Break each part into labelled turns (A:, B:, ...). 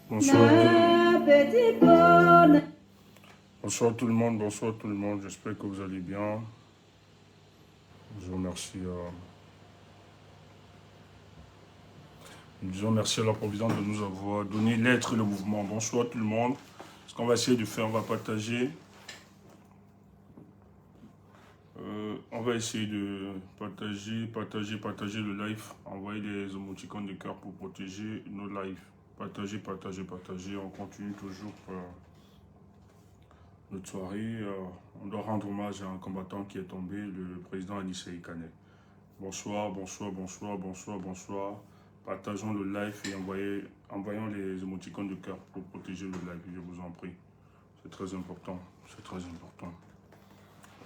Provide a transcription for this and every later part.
A: Bonsoir. Bonsoir tout le monde, j'espère que vous allez bien. Je vous remercie. Nous disons merci à la Providence de nous avoir donné l'être et le mouvement. Bonsoir tout le monde. Ce qu'on va essayer de faire, on va partager. On va essayer de partager le live. Envoyer des émoticônes de cœur pour protéger nos lives. Partager. On continue toujours notre soirée. On doit rendre hommage à un combattant qui est tombé, le président Anissé Ikane. Bonsoir. Partageons le live et envoyons les émoticônes de cœur pour protéger le live, je vous en prie. C'est très important.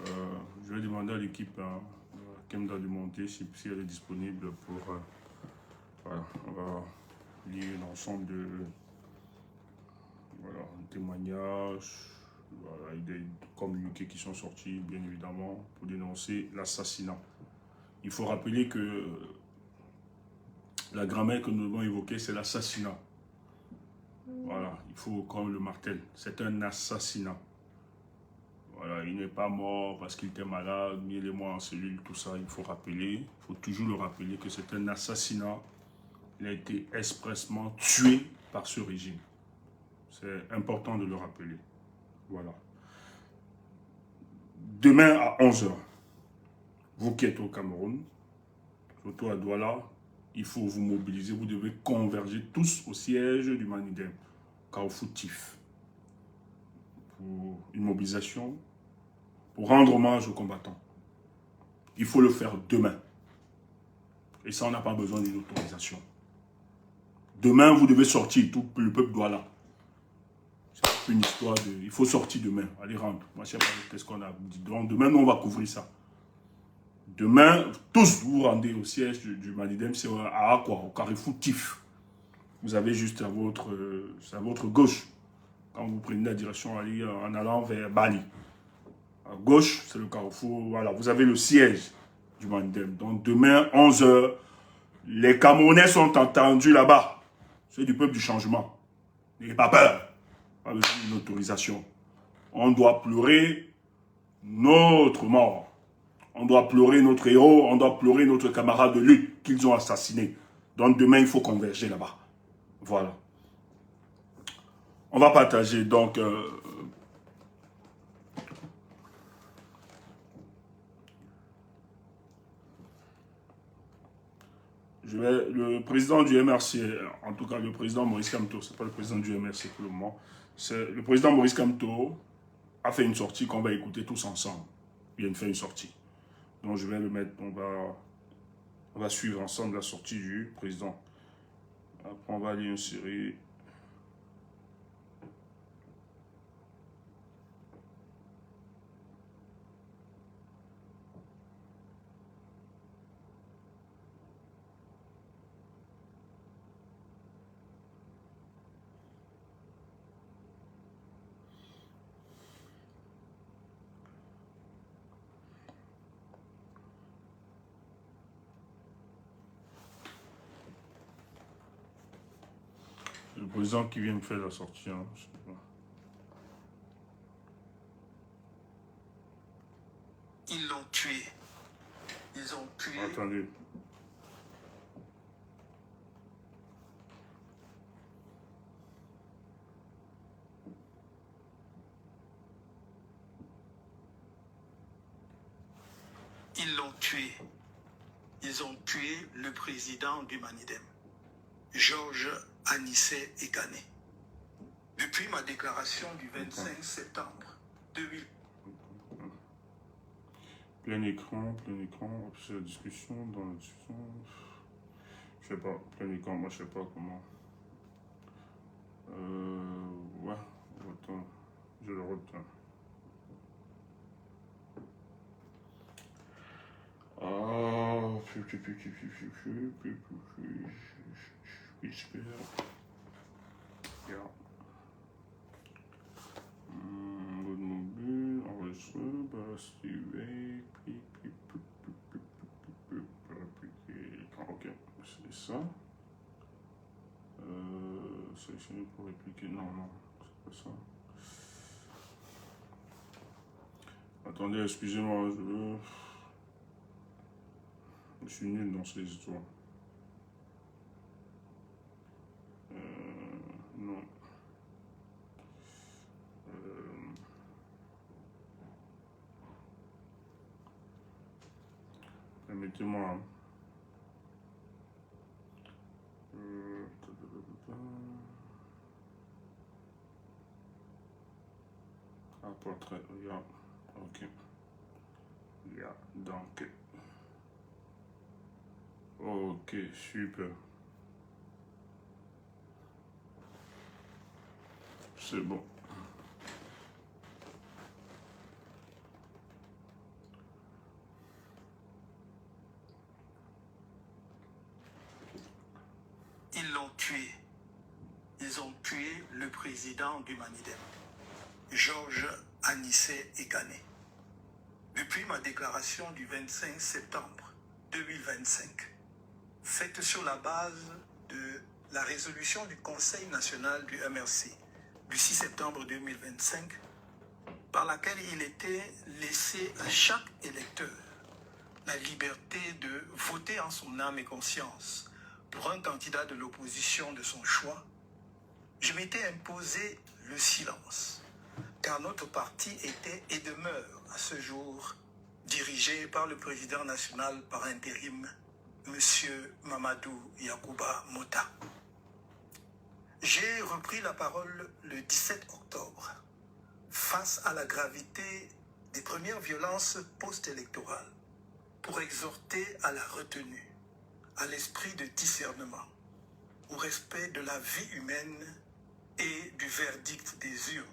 A: Je vais demander à l'équipe Kemda de monter si elle est disponible pour... voilà, on va lire l'ensemble de témoignages, voilà, des communiqués qui sont sortis, bien évidemment, pour dénoncer l'assassinat. Il faut rappeler que la grammaire que nous devons évoquer, c'est l'assassinat. Voilà, il faut qu'on le martèle. C'est un assassinat. Voilà, il n'est pas mort parce qu'il était malade, mis les mois en cellule, tout ça. Il faut toujours le rappeler que c'est un assassinat. Il a été expressement tué par ce régime. C'est important de le rappeler. Voilà. Demain à 11 h, vous qui êtes au Cameroun, surtout à Douala, il faut vous mobiliser. Vous devez converger tous au siège du Manidem, Carrefour Tif, pour une mobilisation, pour rendre hommage aux combattants. Il faut le faire demain. Et ça, on n'a pas besoin d'une autorisation. Demain, vous devez sortir, tout le peuple doit là. C'est une histoire de... Il faut sortir demain. Allez, rentre. Moi, je ne sais pas qu'est-ce qu'on a dit. Donc, demain, nous, on va couvrir ça. Demain, tous vous rendez au siège du Manidem, c'est à Akwa, au Carrefour Tif. Vous avez juste à votre gauche, quand vous prenez la direction en allant vers Bali. À gauche, c'est le Carrefour. Voilà, vous avez le siège du Manidem. Donc, demain, 11 h, les Camerounais sont entendus là-bas. C'est du peuple du changement. N'ayez pas peur. Pas besoin d'une autorisation. On doit pleurer notre mort. On doit pleurer notre héros, on doit pleurer notre camarade de lutte qu'ils ont assassiné. Donc demain, il faut converger là-bas. Voilà. On va partager donc... le président du MRC, en tout cas le président Maurice Kamto, c'est pas le président du MRC pour le moment, c'est le président Maurice Kamto a fait une sortie qu'on va écouter tous ensemble. Il vient de faire une sortie. Donc je vais le mettre, on va suivre ensemble la sortie du président. Après on va lire une série. Le président qui vient de faire la sortie. Hein, je sais pas.
B: Ils l'ont tué. Ils ont tué.
A: Attendez.
B: Ils l'ont tué. Ils ont tué le président du Manidem, Georges Anissé Ikane. Depuis ma déclaration du 25 septembre 2000.
A: Plein écran, c'est la discussion, dans la discussion. Je sais pas, plein écran, moi je sais pas comment. Ouais, attends, je le retiens. Mode mobile, enregistré, basculer, ok, c'est ça. Sélectionner pour répliquer, non, c'est pas ça. Attendez, excusez-moi, je suis nul dans ces histoires. Non. Permettez-moi. Un portrait, regarde. Ok. Yeah, donc. Ok, super. C'est bon.
B: Ils l'ont tué. Ils ont tué le président du Manidem, Georges Anissé Ekané. Depuis ma déclaration du 25 septembre 2025, faite sur la base de la résolution du Conseil national du MRC du 6 septembre 2025, par laquelle il était laissé à chaque électeur la liberté de voter en son âme et conscience pour un candidat de l'opposition de son choix, je m'étais imposé le silence, car notre parti était et demeure à ce jour dirigé par le président national par intérim, M. Mamadou Yacouba Mota. J'ai repris la parole le 17 octobre face à la gravité des premières violences post-électorales pour exhorter à la retenue, à l'esprit de discernement, au respect de la vie humaine et du verdict des urnes.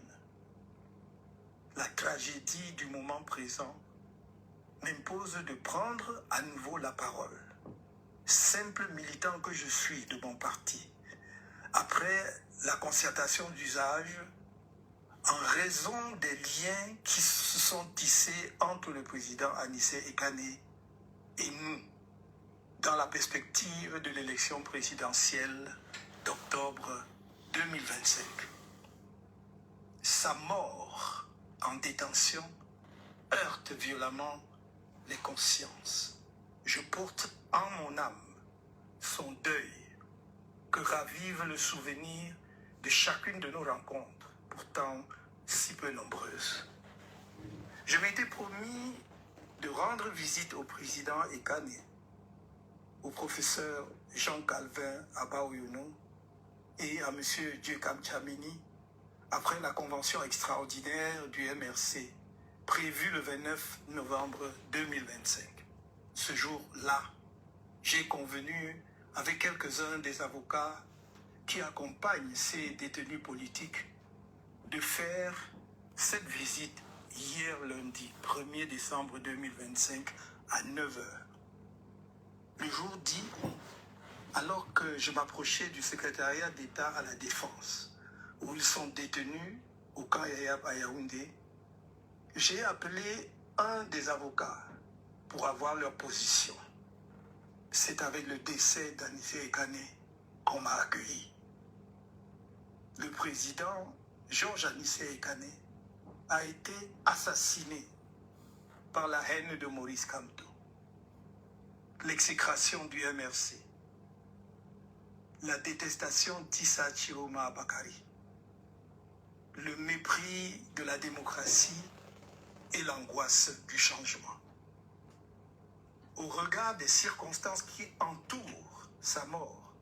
B: La tragédie du moment présent m'impose de prendre à nouveau la parole, simple militant que je suis de mon parti, après la concertation d'usage, en raison des liens qui se sont tissés entre le président Anissé Ekané et nous, dans la perspective de l'élection présidentielle d'octobre 2025. Sa mort en détention heurte violemment les consciences. Je porte en mon âme son deuil que ravive le souvenir de chacune de nos rencontres, pourtant si peu nombreuses. Je m'étais promis de rendre visite au président Ekané, au professeur Jean-Calvin Abaoyono et à M. Dieucam Tchamini après la convention extraordinaire du MRC prévue le 29 novembre 2025. Ce jour-là, j'ai convenu avec quelques-uns des avocats qui accompagnent ces détenus politiques de faire cette visite hier lundi 1er décembre 2025 à 9 h. Le jour dit, alors que je m'approchais du secrétariat d'État à la Défense, où ils sont détenus au camp Yayab à Yaoundé, j'ai appelé un des avocats pour avoir leur position. C'est avec le décès d'Anissé Ekané qu'on m'a accueilli. Le président Georges Anissé Ekané a été assassiné par la haine de Maurice Kamto, l'exécration du MRC, la détestation d'Issa Chiroma Bakari, le mépris de la démocratie et l'angoisse du changement. Au regard des circonstances qui entourent sa mort,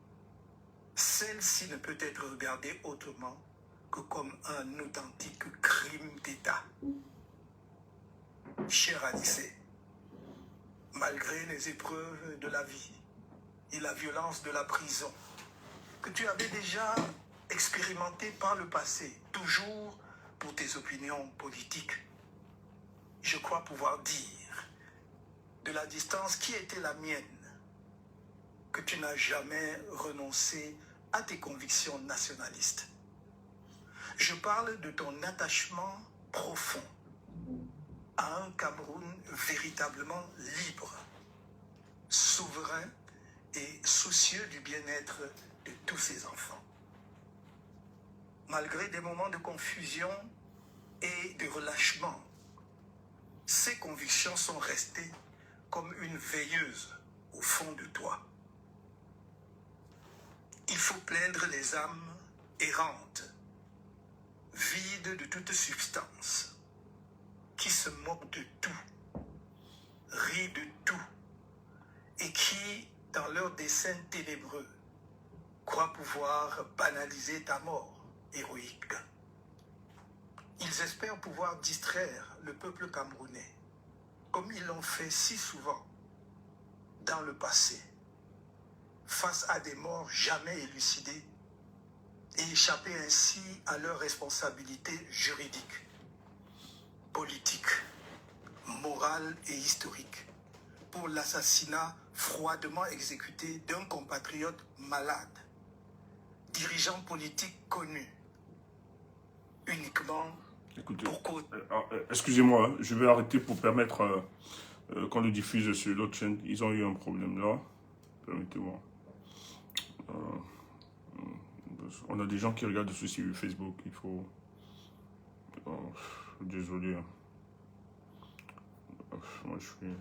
B: celle-ci ne peut être regardée autrement que comme un authentique crime d'État. Cher Anissé, malgré les épreuves de la vie et la violence de la prison, que tu avais déjà expérimenté par le passé, toujours pour tes opinions politiques, je crois pouvoir dire, de la distance qui était la mienne, que tu n'as jamais renoncé à tes convictions nationalistes. Je parle de ton attachement profond à un Cameroun véritablement libre, souverain et soucieux du bien-être de tous ses enfants. Malgré des moments de confusion et de relâchement, ces convictions sont restées comme une veilleuse au fond de toi. Il faut plaindre les âmes errantes, vides de toute substance, qui se moquent de tout, rient de tout, et qui, dans leurs desseins ténébreux, croient pouvoir banaliser ta mort héroïque. Ils espèrent pouvoir distraire le peuple camerounais, comme ils l'ont fait si souvent dans le passé, face à des morts jamais élucidées, et échapper ainsi à leurs responsabilités juridiques, politiques, morales et historiques, pour l'assassinat froidement exécuté d'un compatriote malade, dirigeant politique connu, uniquement
A: Écoutez,
B: pour cause.
A: excusez-moi, hein, je vais arrêter pour permettre qu'on le diffuse sur l'autre chaîne. Ils ont eu un problème là. Permettez-moi. On a des gens qui regardent ceci sur Facebook. Il faut... désolé. Hein. Moi, je suis...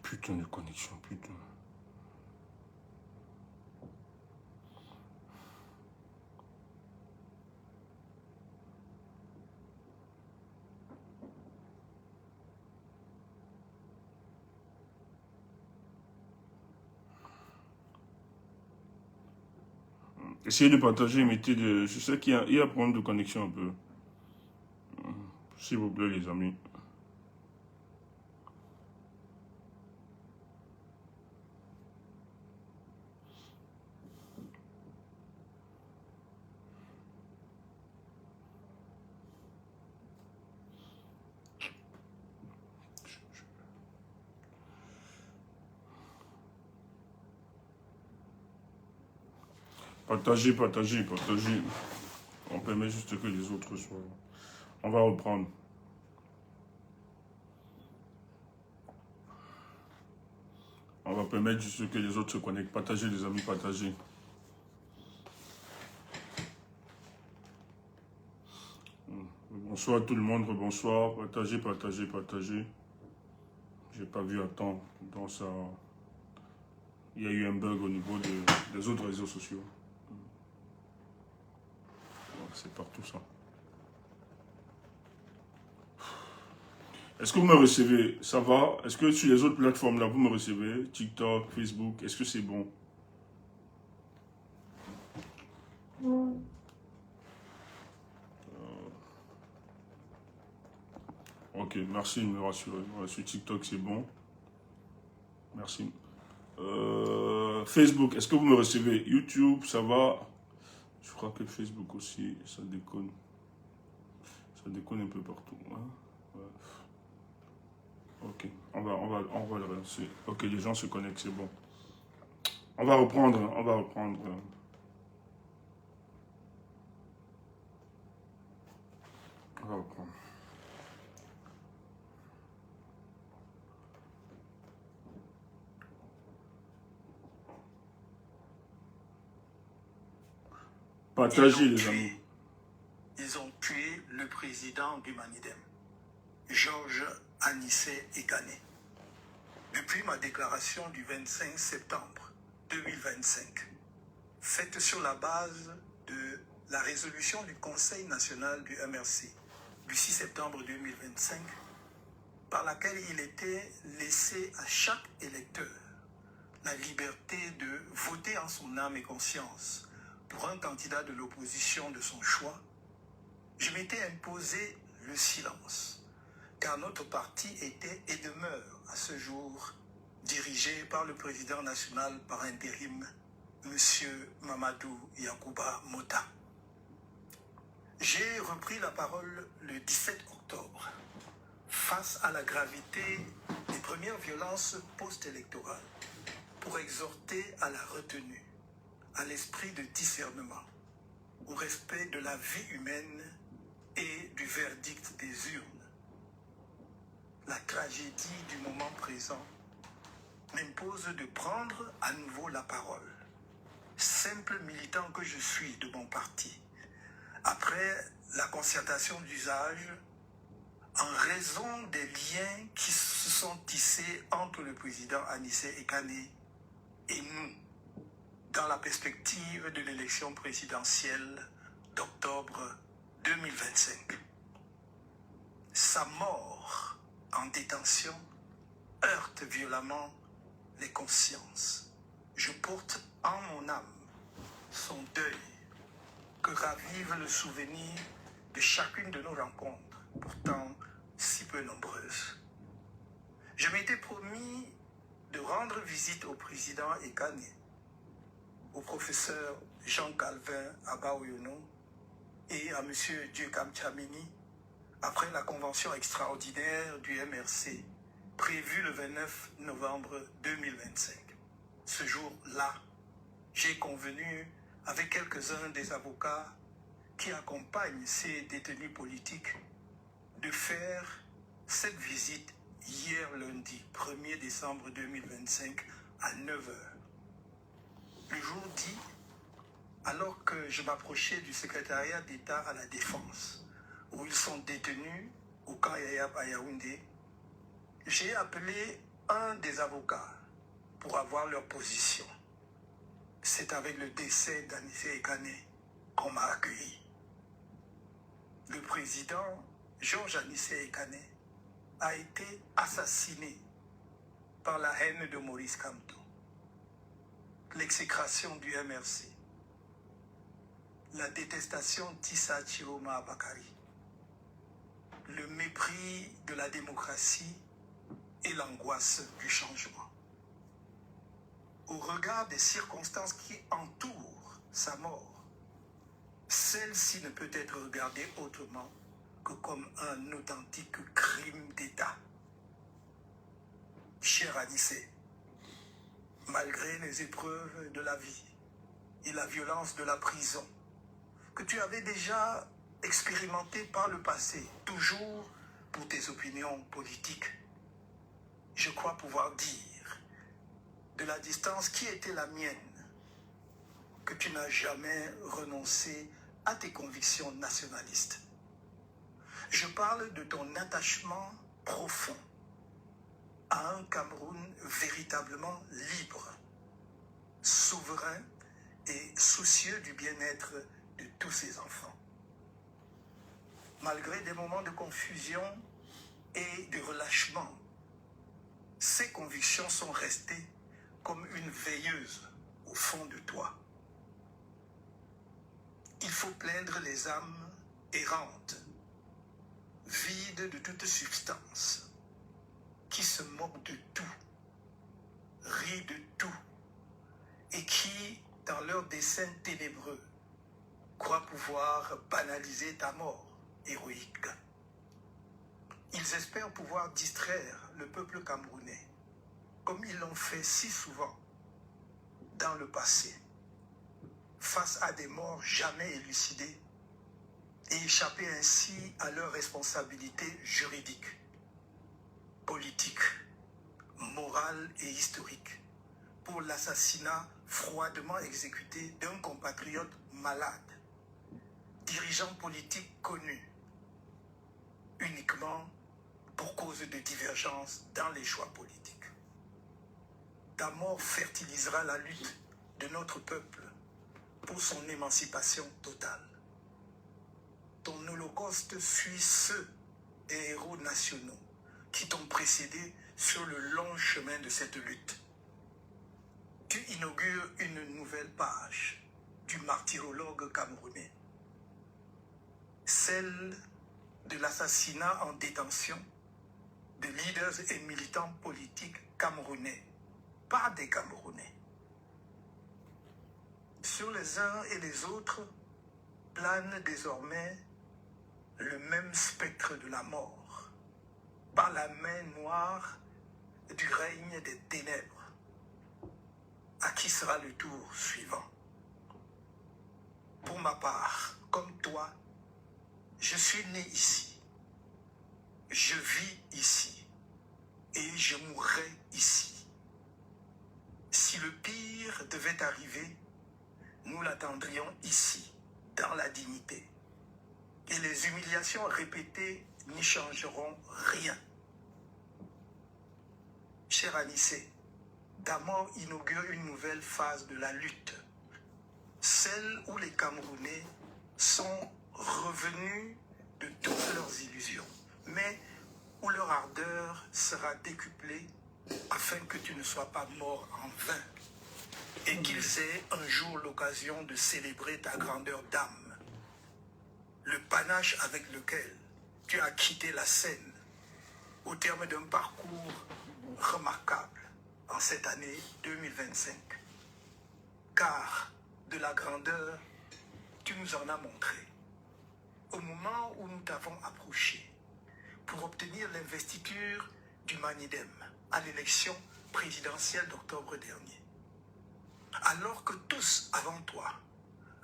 A: Putain de connexion, putain. Essayez de partager, mettez de... Je sais qu'il y a un problème de connexion un peu. S'il vous plaît, les amis. Partagez, partagez, partagez. On permet juste que les autres soient... On va reprendre. On va permettre juste que les autres se connectent. Partagez, les amis, partagez. Bonsoir tout le monde, bonsoir. Partagez, partagez, partagez. J'ai pas vu à temps. Donc ça... Il y a eu un bug au niveau des autres réseaux sociaux. C'est partout ça. Est-ce que vous me recevez? Ça va? Est-ce que sur les autres plateformes là, vous me recevez? TikTok, Facebook, est-ce que c'est bon? Ok, merci de me rassurer. Ouais, sur TikTok, c'est bon. Merci. Facebook, est-ce que vous me recevez? YouTube, ça va? Je crois que Facebook aussi, ça déconne. Ça déconne un peu partout. Hein? Ouais. Ok, on va le relancer. Ok, les gens se connectent, c'est bon. On va reprendre, on va reprendre. On va reprendre. Partagez, les amis.
B: Ils ont tué le président du Manidem, Georges Anissé Ekané. Depuis ma déclaration du 25 septembre 2025, faite sur la base de la résolution du Conseil national du MRC du 6 septembre 2025, par laquelle il était laissé à chaque électeur la liberté de voter en son âme et conscience pour un candidat de l'opposition de son choix, je m'étais imposé le silence, car notre parti était et demeure à ce jour dirigé par le président national par intérim, M. Mamadou Yakuba Mota. J'ai repris la parole le 17 octobre, face à la gravité des premières violences post-électorales, pour exhorter à la retenue, à l'esprit de discernement, au respect de la vie humaine et du verdict des urnes. La tragédie du moment présent m'impose de prendre à nouveau la parole, simple militant que je suis de mon parti, après la concertation d'usage, en raison des liens qui se sont tissés entre le président Anissé Ekane et nous, dans la perspective de l'élection présidentielle d'octobre 2025. Sa mort en détention heurte violemment les consciences. Je porte en mon âme son deuil, que ravive le souvenir de chacune de nos rencontres, pourtant si peu nombreuses. Je m'étais promis de rendre visite au président Ekane, au professeur Jean-Calvin Abaoyono et à M. Dieucam Tchamini après la convention extraordinaire du MRC prévue le 29 novembre 2025. Ce jour-là, j'ai convenu avec quelques-uns des avocats qui accompagnent ces détenus politiques de faire cette visite hier lundi 1er décembre 2025 à 9 h. Le jour dit, alors que je m'approchais du secrétariat d'État à la Défense, où ils sont détenus au camp Yayab à Yaoundé, j'ai appelé un des avocats pour avoir leur position. C'est avec le décès d'Anissé Ekane qu'on m'a accueilli. Le président Georges Anissé Ekane a été assassiné par la haine de Maurice Kamto, l'exécration du MRC, la détestation d'Issa Chiroma Bakari, le mépris de la démocratie et l'angoisse du changement. Au regard des circonstances qui entourent sa mort, celle-ci ne peut être regardée autrement que comme un authentique crime d'État. Cher Anissé, malgré les épreuves de la vie et la violence de la prison, que tu avais déjà expérimenté par le passé, toujours pour tes opinions politiques, je crois pouvoir dire, de la distance qui était la mienne, que tu n'as jamais renoncé à tes convictions nationalistes. Je parle de ton attachement profond à un Cameroun véritablement libre, souverain et soucieux du bien-être de tous ses enfants. Malgré des moments de confusion et de relâchement, ces convictions sont restées comme une veilleuse au fond de toi. Il faut plaindre les âmes errantes, vides de toute substance, qui se moquent de tout, rient de tout, et qui, dans leur dessein ténébreux, croient pouvoir banaliser ta mort héroïque. Ils espèrent pouvoir distraire le peuple camerounais, comme ils l'ont fait si souvent dans le passé, face à des morts jamais élucidées, et échapper ainsi à leurs responsabilités juridiques, politiques, morales et historiques, pour l'assassinat froidement exécuté d'un compatriote malade, dirigeant politique connu, uniquement pour cause de divergences dans les choix politiques. Ta mort fertilisera la lutte de notre peuple pour son émancipation totale. Ton holocauste suit ceux des héros nationaux qui t'ont précédé sur le long chemin de cette lutte. Tu inaugures une nouvelle page du martyrologue camerounais, celle de l'assassinat en détention de leaders et militants politiques camerounais par des Camerounais. Sur les uns et les autres plane désormais le même spectre de la mort, par la main noire du règne des ténèbres. À qui sera le tour suivant? Pour ma part, comme toi, je suis né ici, je vis ici et je mourrai ici. Si le pire devait arriver, nous l'attendrions ici, dans la dignité. Et les humiliations répétées n'y changeront rien. Cher Anissé, ta mort inaugure une nouvelle phase de la lutte, celle où les Camerounais sont revenus de toutes leurs illusions, mais où leur ardeur sera décuplée afin que tu ne sois pas mort en vain et qu'ils aient un jour l'occasion de célébrer ta grandeur d'âme, le panache avec lequel tu as quitté la scène au terme d'un parcours remarquable en cette année 2025. Car de la grandeur, tu nous en as montré. Au moment où nous t'avons approché pour obtenir l'investiture du Manidem à l'élection présidentielle d'octobre dernier, alors que tous avant toi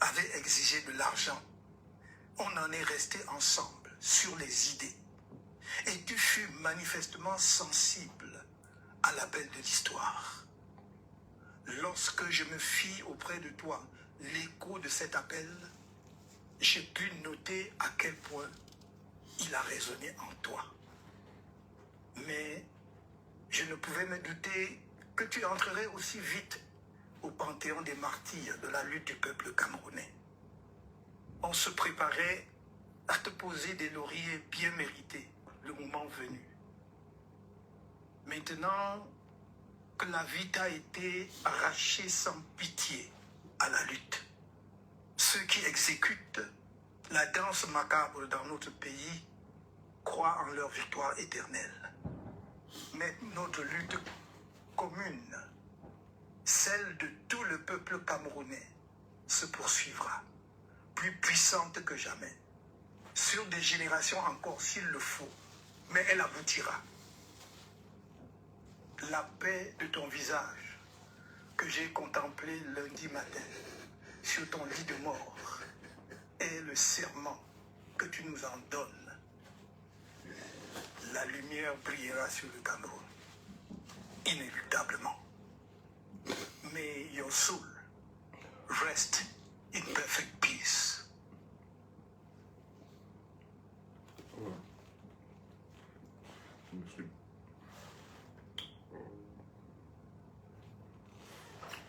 B: avaient exigé de l'argent, on en est resté ensemble sur les idées. Et tu fus manifestement sensible à l'appel de l'histoire. Lorsque je me fis auprès de toi l'écho de cet appel, j'ai pu noter à quel point il a résonné en toi. Mais je ne pouvais me douter que tu entrerais aussi vite au panthéon des martyrs de la lutte du peuple camerounais. On se préparait à te poser des lauriers bien mérités le moment venu. Maintenant que la vie t'a été arrachée sans pitié à la lutte, ceux qui exécutent la danse macabre dans notre pays croient en leur victoire éternelle. Mais notre lutte commune, celle de tout le peuple camerounais, se poursuivra, plus puissante que jamais, sur des générations encore s'il le faut, mais elle aboutira. La paix de ton visage que j'ai contemplé lundi matin sur ton lit de mort est le serment que tu nous en donnes. La lumière brillera sur le Cameroun, inéluctablement. May your soul rest in perfect peace.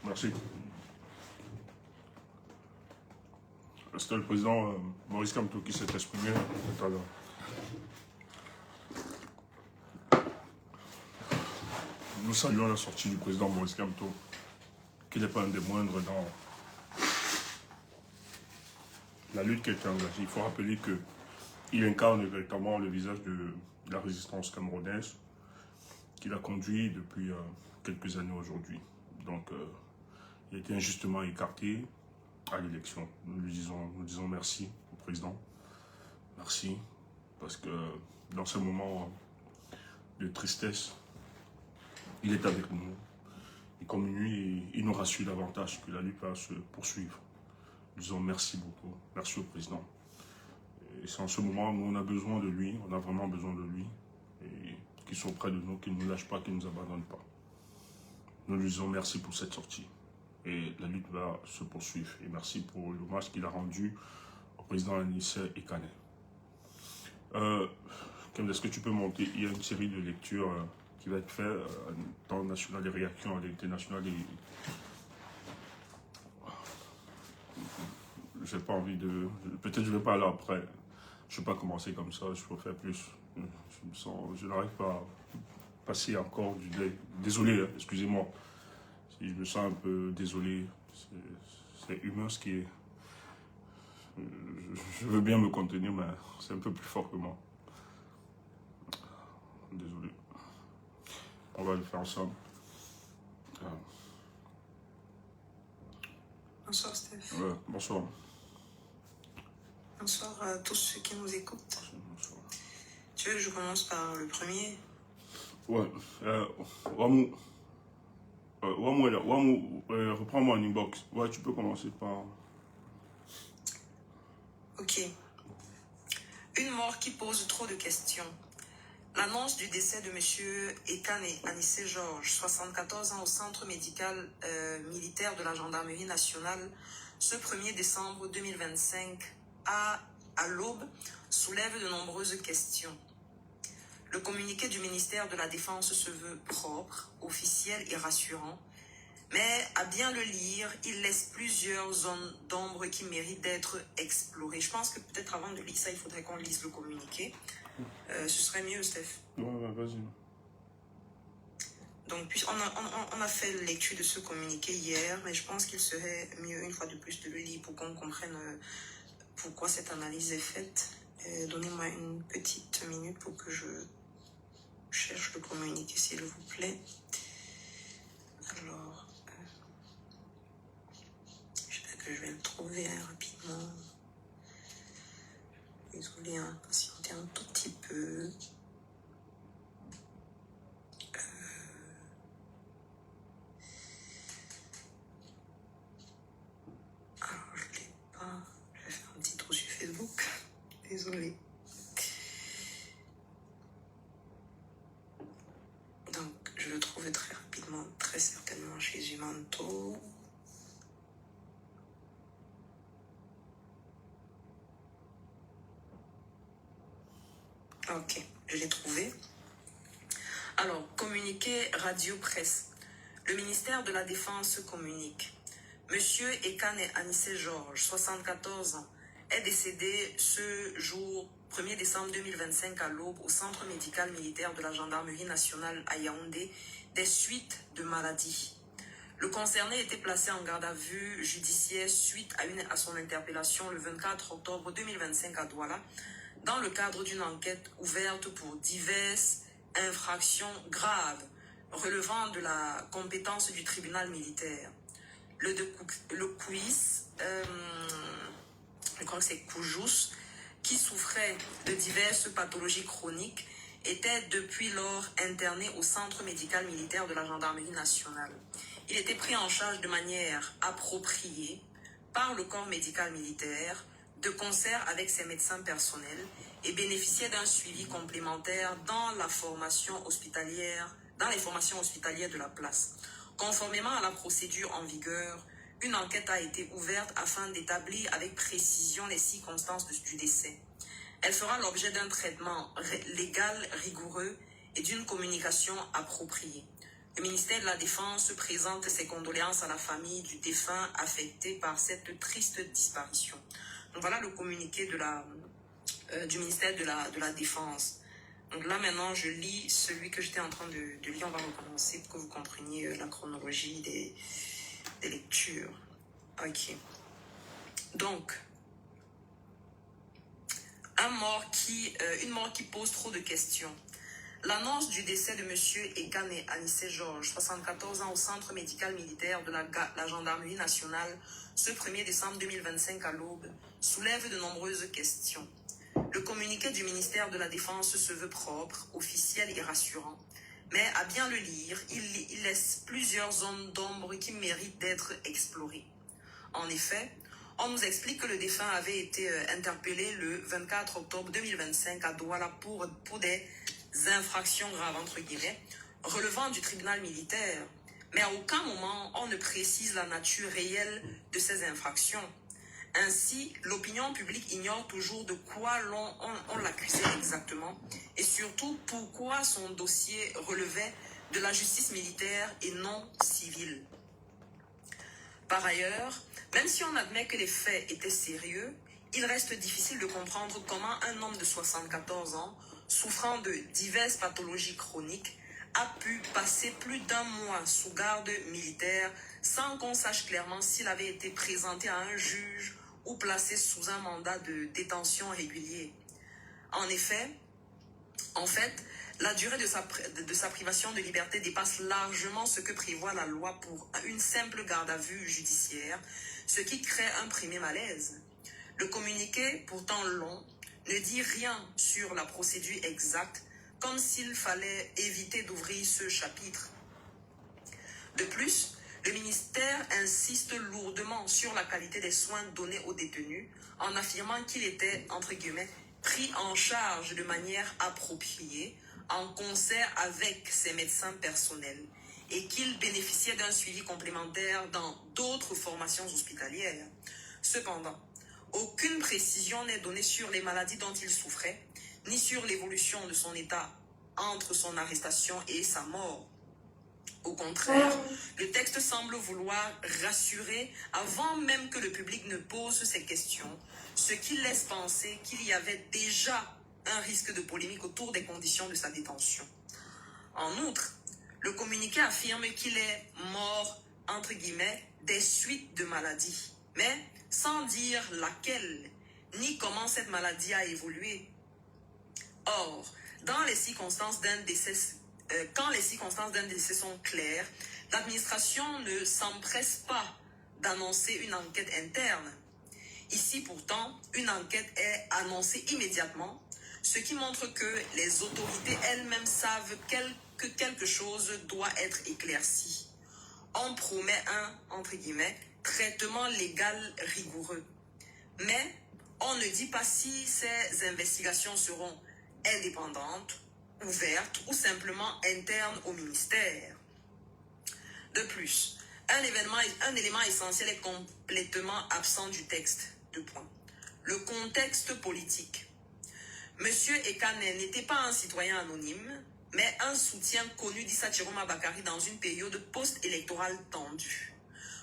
A: Merci. C'était le président Maurice Kamto qui s'est exprimé tout à l'heure. Nous saluons la sortie du président Maurice Kamto, qui n'est pas un des moindres dans la lutte qui a été engagée. Il faut rappeler qu'il incarne véritablement le visage de la résistance camerounaise qu'il a conduit depuis quelques années aujourd'hui. Donc, il a été injustement écarté à l'élection. Nous disons merci au président. Merci, parce que dans ce moment de tristesse, il est avec nous. Et comme lui, il nous rassure davantage que la lutte va se poursuivre. Nous disons merci beaucoup. Merci au président. Et c'est en ce moment où on a besoin de lui, on a vraiment besoin de lui. Et qu'il soit auprès de nous, qu'il ne nous lâche pas, qu'il ne nous abandonne pas. Nous lui disons merci pour cette sortie. Et la lutte va se poursuivre. Et merci pour l'hommage qu'il a rendu au président Anissé Ekane. Est-ce que tu peux monter? Il y a une série de lectures qui va être faite dans le national des réactions à l'unité nationale. Je n'ai pas envie de... Peut-être je ne vais pas aller après. Je ne vais pas commencer comme ça, je peux faire plus. Je n'arrive pas à passer encore du deuil. Désolé, hein, excusez-moi. Si je me sens un peu désolé, c'est humain ce qui est... Je veux bien me contenir, mais c'est un peu plus fort que moi. Désolé. On va le faire ensemble.
C: Bonsoir Steph.
A: Ouais, bonsoir.
C: Bonsoir à tous ceux qui nous écoutent.
A: Bonsoir.
C: Tu veux que je commence par le premier?
A: Ouais. Wamou. Wamou est là. Wamou, reprends-moi en inbox. Ouais, tu peux commencer par...
C: Ok. Une mort qui pose trop de questions. L'annonce du décès de M. Ekane Anissé Georges, 74 ans, au centre médical militaire de la gendarmerie nationale, ce 1er décembre 2025 à l'aube soulève de nombreuses questions. Le communiqué du ministère de la Défense se veut propre, officiel et rassurant, mais à bien le lire, il laisse plusieurs zones d'ombre qui méritent d'être explorées. Je pense que peut-être avant de lire ça, il faudrait qu'on lise le communiqué. Ce serait mieux, Steph.
A: Ouais, vas-y.
C: Donc, on a fait lecture de ce communiqué hier, mais je pense qu'il serait mieux, une fois de plus, de le lire pour qu'on comprenne pourquoi cette analyse est faite. Donnez-moi une petite minute pour que je cherche le communiqué, s'il vous plaît. Alors, j'espère que je vais le trouver rapidement. Désolée, patientez un tout petit peu. Alors, je ne l'ai pas. Je vais faire un petit trou sur Facebook. Désolée. Donc, je le trouve très rapidement, très certainement chez Humanto. Ok, je l'ai trouvé. Alors, communiqué radio-presse. Le ministère de la Défense communique. Monsieur Ekane Anissé Georges, 74 ans, est décédé ce jour 1er décembre 2025 à l'aube au centre médical militaire de la gendarmerie nationale à Yaoundé des suites de maladie. Le concerné était placé en garde à vue judiciaire suite à son interpellation le 24 octobre 2025 à Douala dans le cadre d'une enquête ouverte pour diverses infractions graves relevant de la compétence du tribunal militaire. Le quiz, je crois que c'est Koujous, qui souffrait de diverses pathologies chroniques, était depuis lors interné au centre médical militaire de la gendarmerie nationale. Il était pris en charge de manière appropriée par le corps médical militaire, de concert avec ses médecins personnels, et bénéficiait d'un suivi complémentaire dans les formations hospitalières de la place. Conformément à la procédure en vigueur, une enquête a été ouverte afin d'établir avec précision les circonstances du décès. Elle fera l'objet d'un traitement légal rigoureux et d'une communication appropriée. Le ministère de la Défense présente ses condoléances à la famille du défunt affecté par cette triste disparition. Donc voilà le communiqué du ministère de la Défense. Donc là maintenant je lis celui que j'étais en train de lire. On va recommencer pour que vous compreniez la chronologie des lectures. Ok. Donc, une mort qui pose trop de questions. L'annonce du décès de M. Ekane Anissé Georges, 74 ans, au centre médical militaire de la gendarmerie nationale, ce 1er décembre 2025 à l'aube, soulève de nombreuses questions. Le communiqué du ministère de la Défense se veut propre, officiel et rassurant. Mais à bien le lire, il laisse plusieurs zones d'ombre qui méritent d'être explorées. En effet, on nous explique que le défunt avait été interpellé le 24 octobre 2025 à Douala pour des infractions graves, entre guillemets, relevant du tribunal militaire. Mais à aucun moment, on ne précise la nature réelle de ces infractions. Ainsi, l'opinion publique ignore toujours de quoi on l'accusait exactement et surtout pourquoi son dossier relevait de la justice militaire et non civile. Par ailleurs, même si on admet que les faits étaient sérieux, il reste difficile de comprendre comment un homme de 74 ans, souffrant de diverses pathologies chroniques, a pu passer plus d'un mois sous garde militaire sans qu'on sache clairement s'il avait été présenté à un juge ou placé sous un mandat de détention régulier. En fait, la durée de sa privation de liberté dépasse largement ce que prévoit la loi pour une simple garde à vue judiciaire, ce qui crée un premier malaise. Le communiqué, pourtant long, ne dit rien sur la procédure exacte, comme s'il fallait éviter d'ouvrir ce chapitre. De plus, le ministère insiste lourdement sur la qualité des soins donnés aux détenus, en affirmant qu'il était, entre guillemets, pris en charge de manière appropriée, en concert avec ses médecins personnels, et qu'il bénéficiait d'un suivi complémentaire dans d'autres formations hospitalières. Cependant, aucune précision n'est donnée sur les maladies dont il souffrait, ni sur l'évolution de son état entre son arrestation et sa mort. Au contraire, le texte semble vouloir rassurer avant même que le public ne pose ces questions, ce qui laisse penser qu'il y avait déjà un risque de polémique autour des conditions de sa détention. En outre, le communiqué affirme qu'il est mort, entre guillemets, des suites de maladie, mais sans dire laquelle, ni comment cette maladie a évolué. Or, dans les circonstances d'un décès, quand les circonstances d'un décès sont claires, l'administration ne s'empresse pas d'annoncer une enquête interne. Ici, pourtant, une enquête est annoncée immédiatement, ce qui montre que les autorités elles-mêmes savent que quelque chose doit être éclairci. On promet un, entre guillemets, traitement légal rigoureux. Mais on ne dit pas si ces investigations seront indépendantes, ouvertes ou simplement internes au ministère. De plus, un élément essentiel est complètement absent du texte. Le contexte politique. Monsieur Ekane n'était pas un citoyen anonyme, mais un soutien connu d'Issa Chiroma Bakari dans une période post-électorale tendue.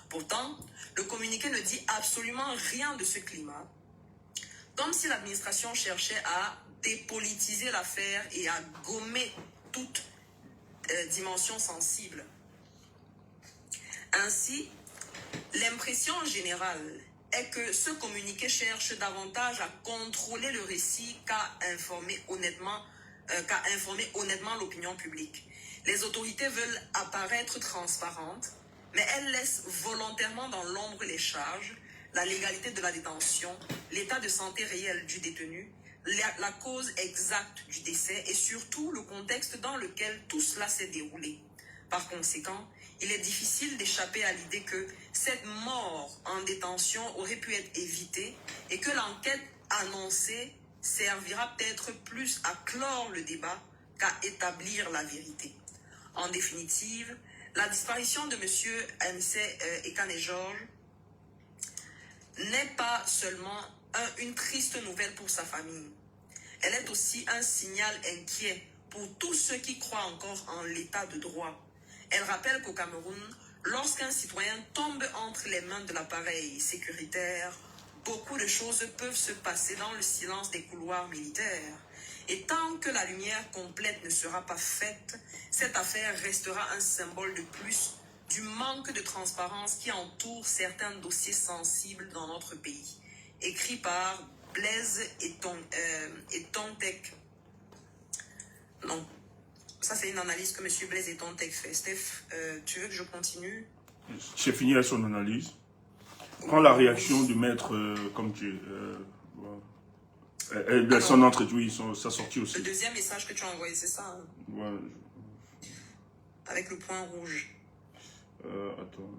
C: Pourtant, le communiqué ne dit absolument rien de ce climat, comme si l'administration cherchait à dépolitiser l'affaire et à gommer toute dimension sensible. Ainsi, l'impression générale est que ce communiqué cherche davantage à contrôler le récit qu'à informer honnêtement l'opinion publique. Les autorités veulent apparaître transparentes, mais elles laissent volontairement dans l'ombre les charges, la légalité de la détention, l'état de santé réel du détenu, la cause exacte du décès et surtout le contexte dans lequel tout cela s'est déroulé. Par conséquent, il est difficile d'échapper à l'idée que cette mort en détention aurait pu être évitée et que l'enquête annoncée servira peut-être plus à clore le débat qu'à établir la vérité. En définitive, la disparition de M. Anissé Ekane Georges n'est pas seulement une triste nouvelle pour sa famille. Elle est aussi un signal inquiet pour tous ceux qui croient encore en l'état de droit. Elle rappelle qu'au Cameroun, lorsqu'un citoyen tombe entre les mains de l'appareil sécuritaire, beaucoup de choses peuvent se passer dans le silence des couloirs militaires. Et tant que la lumière complète ne sera pas faite, cette affaire restera un symbole de plus du manque de transparence qui entoure certains dossiers sensibles dans notre pays. Écrit par Blaise Etontec. Non. Ça, c'est une analyse que M. Blaise Etontec fait. Steph, tu veux que je continue?
A: J'ai fini avec son analyse. Prends la réaction du maître, comme tu... son entrée, oui, sa sortie aussi.
C: Le deuxième message que tu as envoyé, c'est ça, hein?
A: Ouais.
C: Avec le point rouge.
A: Attends.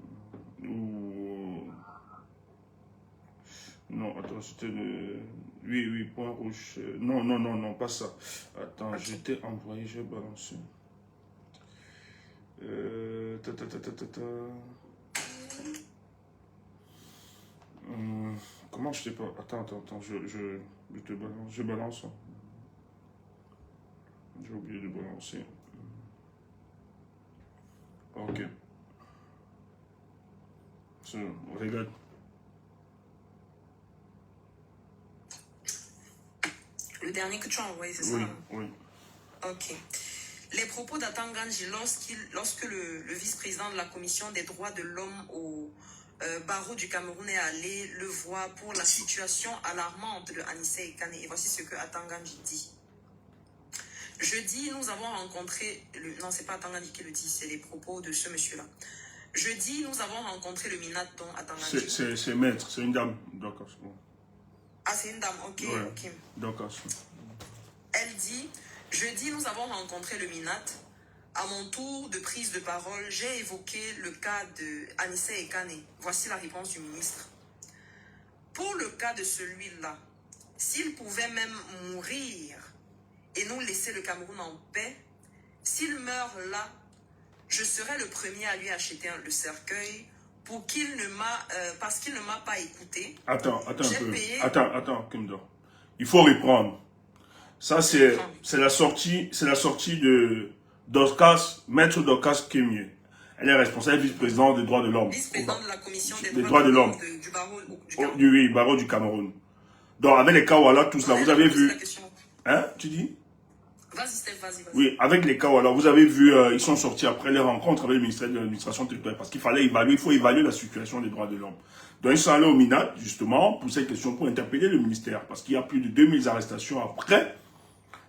A: Non, attends, c'était le... Oui, point rouge. Non, pas ça. Attends, okay. Je t'ai envoyé, je vais balancer. Comment je sais pas? Attends, je te balance. Je balance. J'ai oublié de balancer. Ok. Regarde.
C: Le dernier que tu as envoyé, c'est ça?
A: Oui.
C: Ok. Les propos d'Atanganji lorsque le vice-président de la Commission des droits de l'homme au barreau du Cameroun est allé le voir pour la situation alarmante de Anissé Ekane. Et voici ce que Atanganji dit. Jeudi, nous avons rencontré... Non, c'est pas Atanganji qui le dit, c'est les propos de ce monsieur-là. Jeudi, nous avons rencontré le Minat dont Atanganji...
A: C'est maître, c'est une dame. D'accord.
C: Ah, c'est une dame, ok.
A: Ouais.
C: Ok.
A: D'accord.
C: Elle dit, jeudi, nous avons rencontré le Minat. À mon tour de prise de parole, j'ai évoqué le cas de Anissé Ekane. Voici la réponse du ministre. Pour le cas de celui-là, s'il pouvait même mourir et nous laisser le Cameroun en paix, s'il meurt là, je serai le premier à lui acheter le cercueil pour qu'il ne m'a, parce qu'il ne m'a pas écouté.
A: Attends un peu.
C: Payé...
A: Attends, Kimdo. Il faut reprendre. Ça, c'est la sortie de Dorcas, maître Dorcas Kémié. Elle est responsable vice-présidente des droits de l'homme.
C: Vice-présidente de la commission
A: des droits de l'homme.
C: Du barreau du
A: Cameroun. Oui, barreau du Cameroun. Donc, avec les Kawala, tous là, vous avez vu... Hein, tu dis?
C: Vas-y, Steph, vas-y.
A: Oui, avec les Kawala, vous avez vu, ils sont sortis après les rencontres avec le ministère de l'administration territoriale parce qu'il fallait évaluer, il faut évaluer la situation des droits de l'homme. Donc, ils sont allés au MINAT, justement, pour cette question, pour interpeller le ministère parce qu'il y a plus de 2000 arrestations après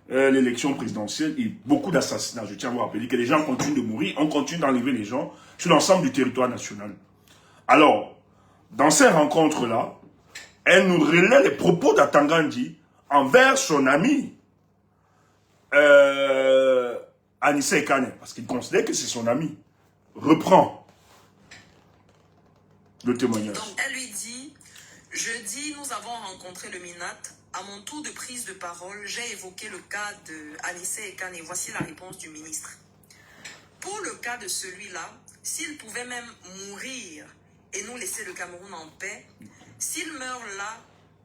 A: l'élection présidentielle et beaucoup d'assassinats. Je tiens à vous rappeler que les gens continuent de mourir, on continue d'enlever les gens sur l'ensemble du territoire national. Alors, dans ces rencontres-là, elle nous relaie les propos d'Atangandi envers son ami Anissa Ekane, parce qu'il considère que c'est son ami. Reprend le témoignage.
C: Donc, elle lui dit, jeudi, nous avons rencontré le MINAT. À mon tour de prise de parole, j'ai évoqué le cas d'Anissa Ekane. Voici la réponse du ministre. Pour le cas de celui-là, s'il pouvait même mourir et nous laisser le Cameroun en paix, s'il meurt là,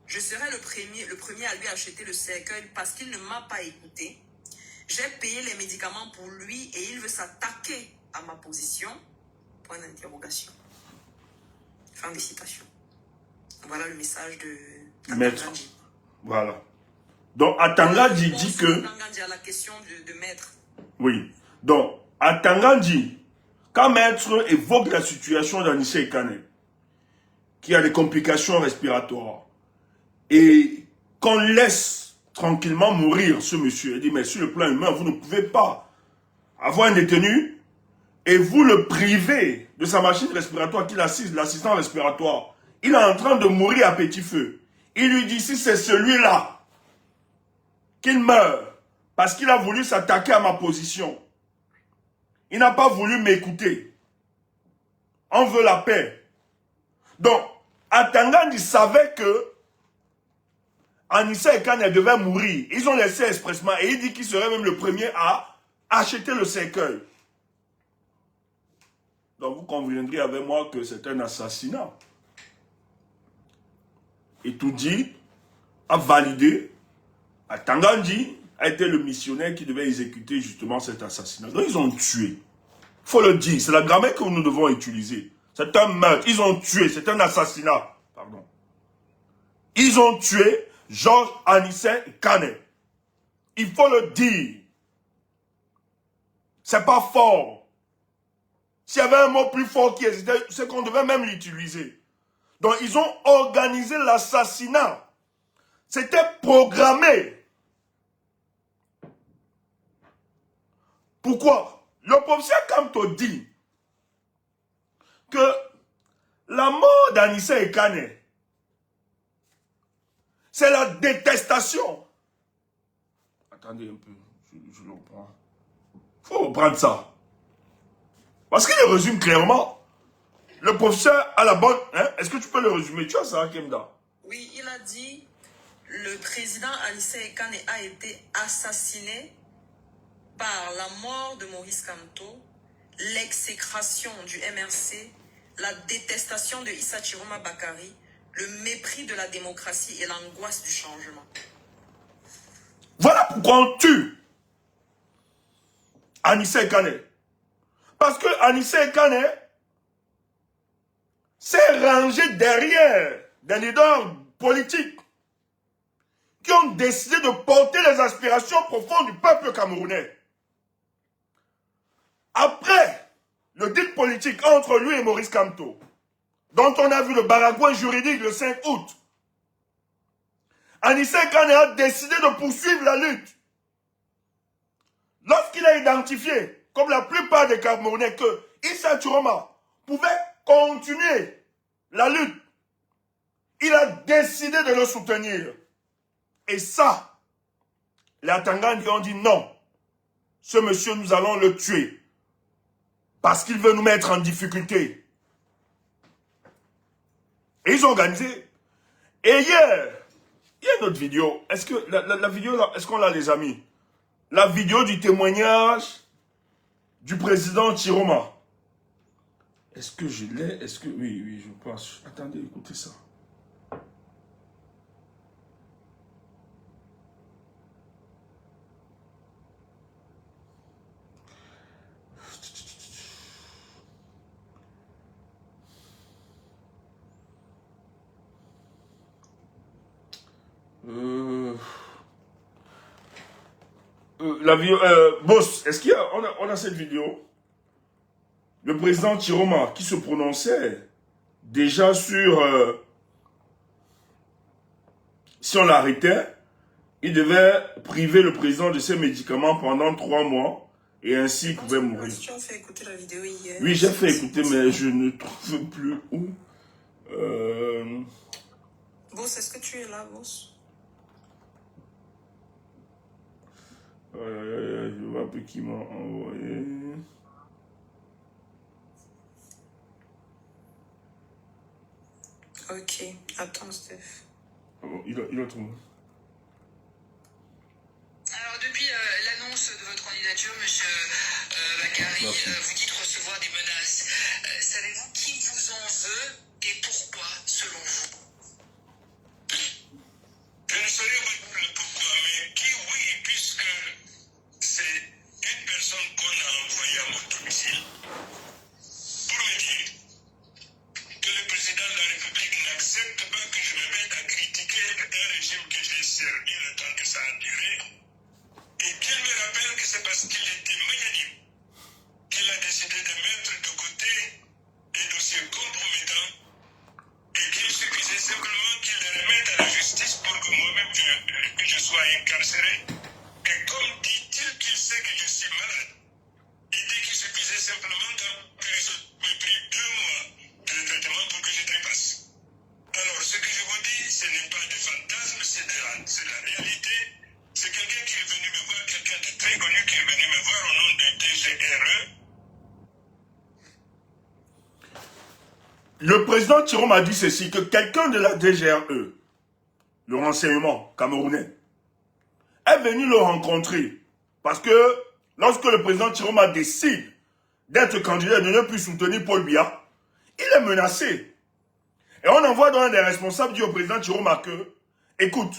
C: je serai le premier à lui acheter le cercueil parce qu'il ne m'a pas écouté. J'ai payé les médicaments pour lui et il veut s'attaquer à ma position. Point d'interrogation. Fin de citation. Voilà le message de
A: Maître. Voilà. Donc, Atangandi dit que...
C: Atangandi a la question de Maître.
A: Oui. Donc, Atangandi, quand Maître évoque la situation d'Anissa Ekane, qui a des complications respiratoires, et qu'on laisse tranquillement mourir ce monsieur, il dit, mais sur le plan humain, vous ne pouvez pas avoir un détenu et vous le privez de sa machine respiratoire qu'il assiste, l'assistant respiratoire. Il est en train de mourir à petit feu. Il lui dit, si c'est celui-là qu'il meurt, parce qu'il a voulu s'attaquer à ma position, il n'a pas voulu m'écouter. On veut la paix. Donc, Atangandi savait que Anissa Ekane devait mourir. Ils ont laissé expressement et il dit qu'il serait même le premier à acheter le cercueil. Donc vous conviendrez avec moi que c'est un assassinat. Et tout dit a validé. Atangandi a été le missionnaire qui devait exécuter justement cet assassinat. Donc ils ont tué. Il faut le dire, c'est la grammaire que nous devons utiliser. C'est un meurtre. Ils ont tué, c'est un assassinat. Pardon. Ils ont tué Georges Anissa Ekane. Il faut le dire. C'est pas fort. S'il y avait un mot plus fort qui existait, c'est qu'on devait même l'utiliser. Donc ils ont organisé l'assassinat. C'était programmé. Pourquoi? Le professeur Kamto dit que la mort d'Anissa Ekane, c'est la détestation. Attendez un peu, je le reprends. Il faut reprendre ça. Parce qu'il le résume clairement. Le professeur a la bonne... Hein? Est-ce que tu peux le résumer? Tu as ça, Kemda?
C: Oui, il a dit, le président Anissa Ekane a été assassiné par la mort de Maurice Kamto, l'exécration du MRC, la détestation de Issa Chiroma Bakary, le mépris de la démocratie et l'angoisse du changement.
A: Voilà pourquoi on tue Anissa Ekane. Parce que Anissa Ekane s'est rangé derrière des leaders politiques qui ont décidé de porter les aspirations profondes du peuple camerounais. Après le deal politique entre lui et Maurice Kamto, dont on a vu le baragouin juridique le 5 août, Anissa Ekane a décidé de poursuivre la lutte. Lorsqu'il a identifié, comme la plupart des Camerounais, que Issa Chiroma pouvait continuer la lutte, il a décidé de le soutenir. Et ça, les Atangandi ont dit non. Ce monsieur, nous allons le tuer. Parce qu'il veut nous mettre en difficulté. Et ils ont organisé. Et hier, il y a une autre vidéo. Est-ce que la vidéo, est-ce qu'on l'a, les amis? La vidéo du témoignage du président Chiroma. Est-ce que je l'ai? Est-ce que... Oui, oui, je pense. Attendez, écoutez ça. Boss, est-ce qu'il y a... On a cette vidéo? Le président Chiroma qui se prononçait déjà sur... si on l'arrêtait, il devait priver le président de ses médicaments pendant 3 mois et ainsi il pouvait mourir.
C: Tu as fait écouter la vidéo hier.
A: Oui, j'ai fait écouter, mais je ne trouve plus où.
C: Boss, est-ce que tu es là, Boss?
A: Je vois un peu qui m'a envoyé.
C: Ok, attends, Steph.
A: Oh, il a trouvé.
D: Alors, depuis l'annonce de votre candidature, monsieur Bakary, vous dites recevoir des menaces. Savez-vous qui vous en veut et pourquoi, selon vous?
B: Je ne saurais vous dire le pourquoi, mais qui, oui, puisque c'est une personne qu'on a envoyée à mon domicile pour me dire que le président de la République n'accepte pas que je me mette à critiquer un régime que j'ai servi le temps que ça a duré, et qu'il me rappelle que c'est parce qu'il était magnanime qu'il a décidé de mettre de côté les dossiers compromettants et qu'il suffisait simplement qu'il les remette à la justice pour que moi-même que je sois incarcéré. Et comme dit-il qu'il sait que je suis malade, il dit qu'il suffisait simplement que je me prie 2 mois de traitement pour que je trépasse. Alors, ce que je vous dis, ce n'est pas des fantasmes, c'est la réalité. C'est quelqu'un qui est venu me voir, quelqu'un de très connu qui est venu me voir au nom de DGRE.
A: Le président Chiroma a dit ceci, que quelqu'un de la DGRE, le renseignement camerounais, est venu le rencontrer. Parce que lorsque le président Chiroma décide d'être candidat et de ne plus soutenir Paul Biya, il est menacé. Et on envoie dans un des responsables dit au président Chiroma que, écoute,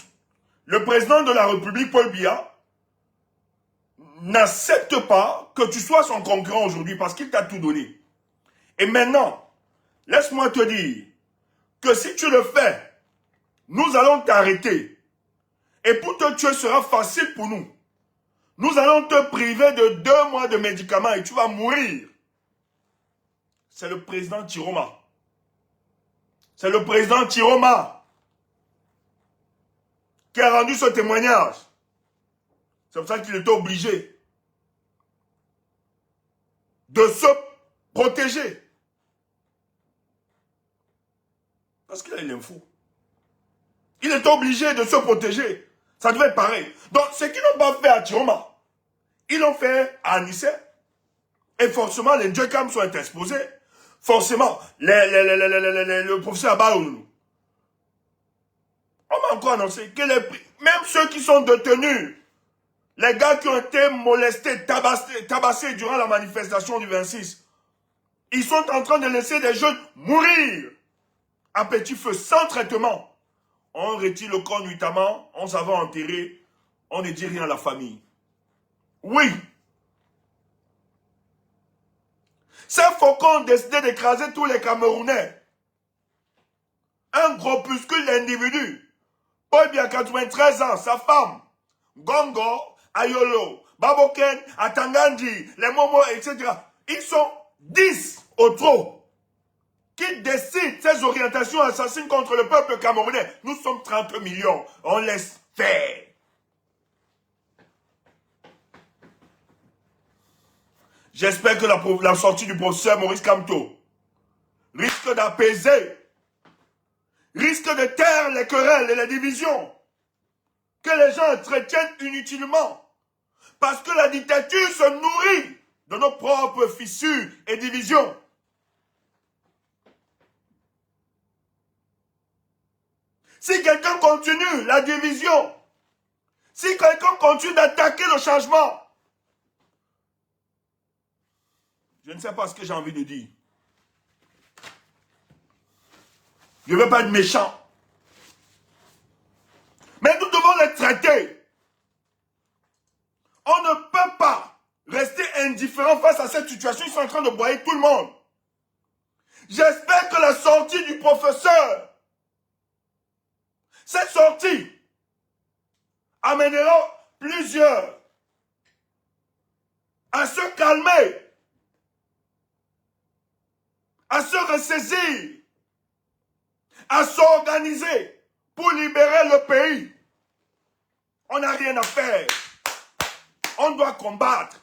A: le président de la République, Paul Biya, n'accepte pas que tu sois son concurrent aujourd'hui parce qu'il t'a tout donné. Et maintenant, laisse-moi te dire que si tu le fais, nous allons t'arrêter. Et pour te tuer sera facile pour nous. Nous allons te priver de 2 mois de médicaments et tu vas mourir. C'est le président Chiroma. C'est le président Chiroma qui a rendu ce témoignage. C'est pour ça qu'il était obligé de se protéger. Parce qu'il a l'info. Il est obligé de se protéger. Ça devait être pareil. Donc, ce qu'ils n'ont pas fait à Chiroma, ils l'ont fait à Anissé. Et forcément, les Djekam sont exposés. Forcément, le professeur Abaoulou. On m'a encore annoncé que même ceux qui sont détenus, les gars qui ont été molestés, tabassés durant la manifestation du 26, ils sont en train de laisser des jeunes mourir à petit feu, sans traitement. On retire le corps nuitamment, on s'en va enterrer, on ne dit rien à la famille. Oui. Ces faucons ont décidé d'écraser tous les Camerounais. Un groupuscule d'individus. Paul Biya, 93 ans, sa femme, Gongo, Ayolo, Baboken, Atangandi, les Momo, etc. Ils sont 10 au trop qui décident ces orientations assassines contre le peuple camerounais. Nous sommes 30 millions. On laisse faire. J'espère que la sortie du professeur Maurice Kamto risque d'apaiser, risque de taire les querelles et les divisions que les gens entretiennent inutilement. Parce que la dictature se nourrit de nos propres fissures et divisions. Si quelqu'un continue la division, si quelqu'un continue d'attaquer le changement, Je ne sais pas ce que j'ai envie de dire. Je ne veux pas être méchant. Mais nous devons les traiter. On ne peut pas rester indifférent face à cette situation. Ils sont en train de broyer tout le monde. J'espère que la sortie du professeur, cette sortie, amènera plusieurs à se calmer, à se ressaisir, à s'organiser pour libérer le pays. On n'a rien à faire. On doit combattre.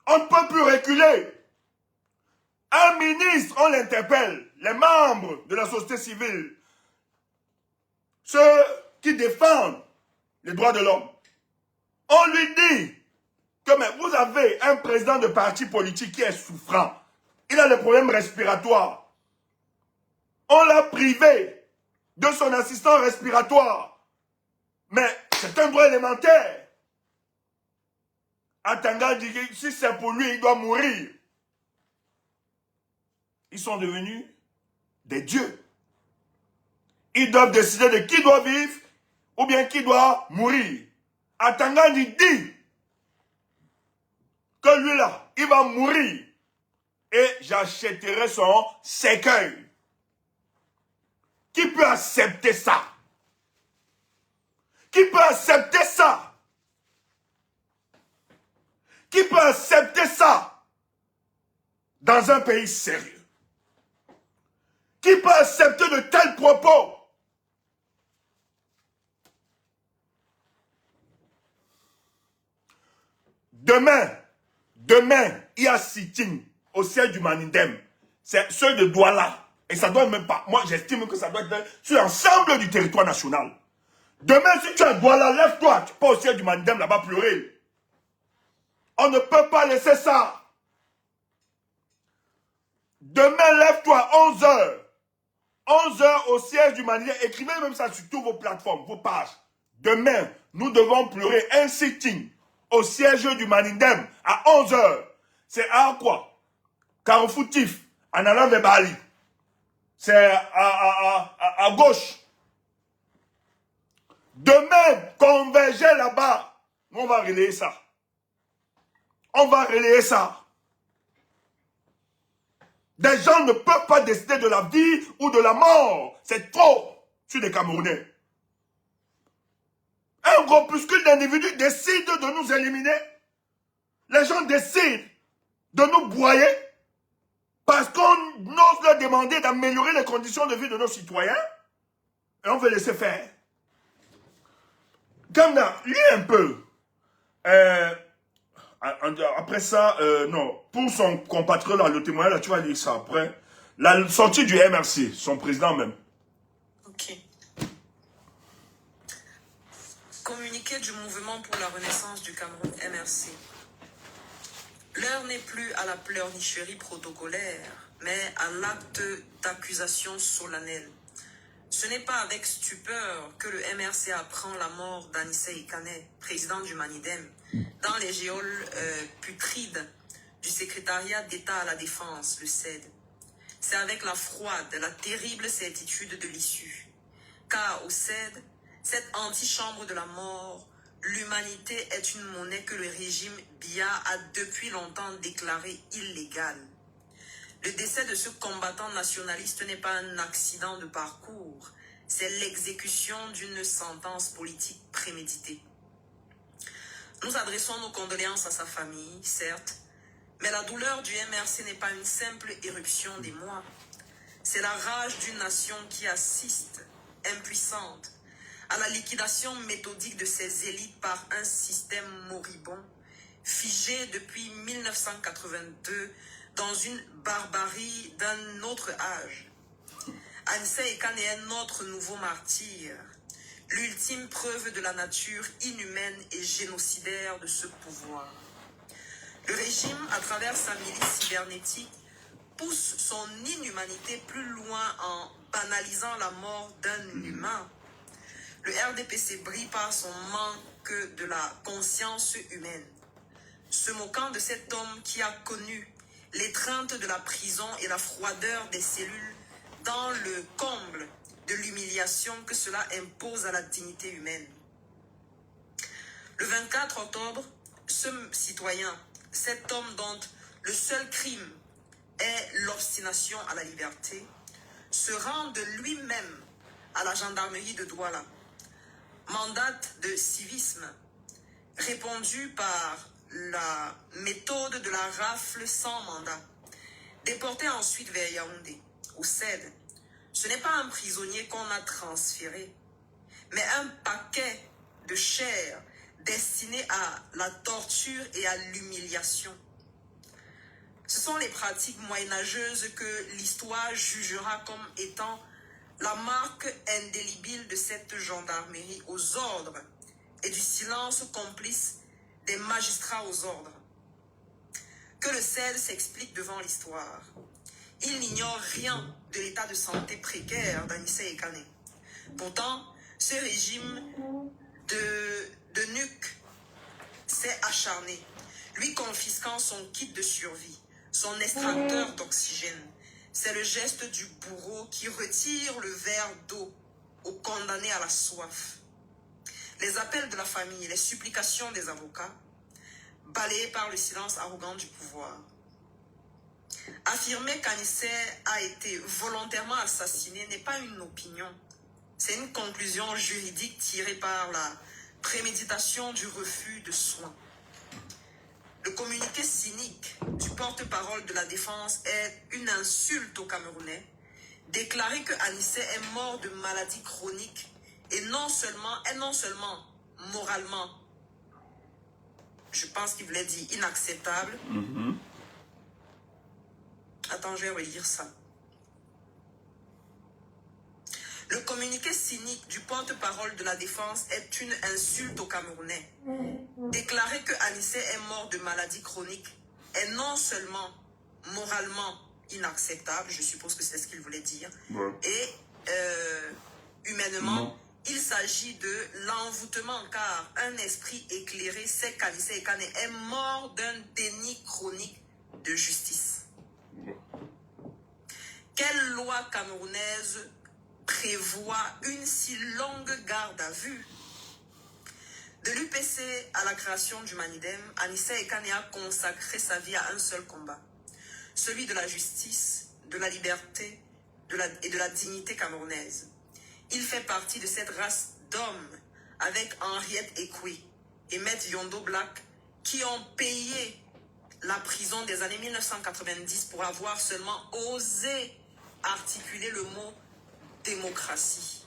A: On ne peut plus reculer. Un ministre, on l'interpelle, les membres de la société civile, ceux qui défendent les droits de l'homme. On lui dit que mais vous avez un président de parti politique qui est souffrant. Il a des problèmes respiratoires. On l'a privé de son assistant respiratoire. Mais c'est un droit élémentaire. Atanga dit que si c'est pour lui, il doit mourir. Ils sont devenus des dieux. Ils doivent décider de qui doit vivre ou bien qui doit mourir. Atangandi dit que lui là, il va mourir et j'achèterai son cercueil. Qui peut accepter ça? Qui peut accepter ça? Qui peut accepter ça dans un pays sérieux? Qui peut accepter de tels propos? Demain, il y a sitting au siège du Manidem. C'est ceux de Douala. Et ça doit même pas, moi j'estime que ça doit être sur l'ensemble du territoire national. Demain, si tu es à Douala, lève-toi, tu peux au siège du Manidem là-bas pleurer. On ne peut pas laisser ça. Demain, lève-toi, 11h. 11h au siège du Manidem. Écrivez même ça sur toutes vos plateformes, vos pages. Demain, nous devons pleurer un sitting au siège du Manidem à 11h. C'est à quoi? Carrefour Tif, en allant vers Bali. C'est à gauche. Demain, converger là-bas. On va relayer ça. On va relayer ça. Des gens ne peuvent pas décider de la vie ou de la mort. C'est trop sur les Camerounais. Un groupuscule d'individus décide de nous éliminer. Les gens décident de nous broyer parce qu'on ose leur demander d'améliorer les conditions de vie de nos citoyens. Et on veut laisser faire. Gamna, lis un peu. Après ça, non. Pour son compatriote, là, le témoignage, là, tu vas lire ça après. La sortie du MRC, son président même.
C: Ok. Communiqué du mouvement pour la renaissance du Cameroun, MRC. L'heure n'est plus à la pleurnicherie protocolaire, mais à l'acte d'accusation solennelle. Ce n'est pas avec stupeur que le MRC apprend la mort d'Anissé Ikané, président du Manidem, dans les geôles putrides du secrétariat d'État à la Défense, le CED. C'est avec la froide, la terrible certitude de l'issue. Car au CED, cette antichambre de la mort, l'humanité est une monnaie que le régime Biya a depuis longtemps déclarée illégale. Le décès de ce combattant nationaliste n'est pas un accident de parcours, c'est l'exécution d'une sentence politique préméditée. Nous adressons nos condoléances à sa famille, certes, mais la douleur du MRC n'est pas une simple éruption d'émoi. C'est la rage d'une nation qui assiste, impuissante, à la liquidation méthodique de ses élites par un système moribond, figé depuis 1982 dans une barbarie d'un autre âge. Anissé Ikané est notre nouveau martyr, l'ultime preuve de la nature inhumaine et génocidaire de ce pouvoir. Le régime, à travers sa milice cybernétique, pousse son inhumanité plus loin en banalisant la mort d'un humain. Le RDPC brille par son manque de la conscience humaine, se moquant de cet homme qui a connu l'étreinte de la prison et la froideur des cellules dans le comble de l'humiliation que cela impose à la dignité humaine. Le 24 octobre, ce citoyen, cet homme dont le seul crime est l'obstination à la liberté, se rend de lui-même à la gendarmerie de Douala, mandate de civisme, répondu par la méthode de la rafle sans mandat, déporté ensuite vers Yaoundé, au CED. Ce n'est pas un prisonnier qu'on a transféré, mais un paquet de chair destiné à la torture et à l'humiliation. Ce sont les pratiques moyenâgeuses que l'histoire jugera comme étant la marque indélébile de cette gendarmerie aux ordres et du silence complice des magistrats aux ordres. Que le CED s'explique devant l'histoire. Il n'ignore rien de l'état de santé précaire d'Anissé Ekane. Pourtant, ce régime de nuque s'est acharné, lui confisquant son kit de survie, son extracteur d'oxygène. C'est le geste du bourreau qui retire le verre d'eau au condamné à la soif. Les appels de la famille, les supplications des avocats, balayés par le silence arrogant du pouvoir. Affirmer qu'Anissé a été volontairement assassiné n'est pas une opinion. C'est une conclusion juridique tirée par la préméditation du refus de soins. Le communiqué cynique du porte-parole de la défense est une insulte aux Camerounais. Déclarer que Anissé est mort de maladie chronique et non seulement moralement, je pense qu'il voulait dire inacceptable. Attends, je vais relire ça. Le communiqué cynique du porte-parole de la défense est une insulte aux Camerounais. Déclarer que Anissé est mort de maladie chronique est non seulement moralement inacceptable, je suppose que c'est ce qu'il voulait dire, et humainement, il s'agit de l'envoûtement, car un esprit éclairé sait qu'Anissé Ekane est mort d'un déni chronique de justice. Quelle loi camerounaise prévoit une si longue garde à vue? De l'UPC à la création du Manidem, Anissé Ekane a consacré sa vie à un seul combat, celui de la justice, de la liberté et de la dignité camerounaise. Il fait partie de cette race d'hommes avec Henriette Ekwe et Maître Yondo Black qui ont payé la prison des années 1990 pour avoir seulement osé articuler le mot démocratie.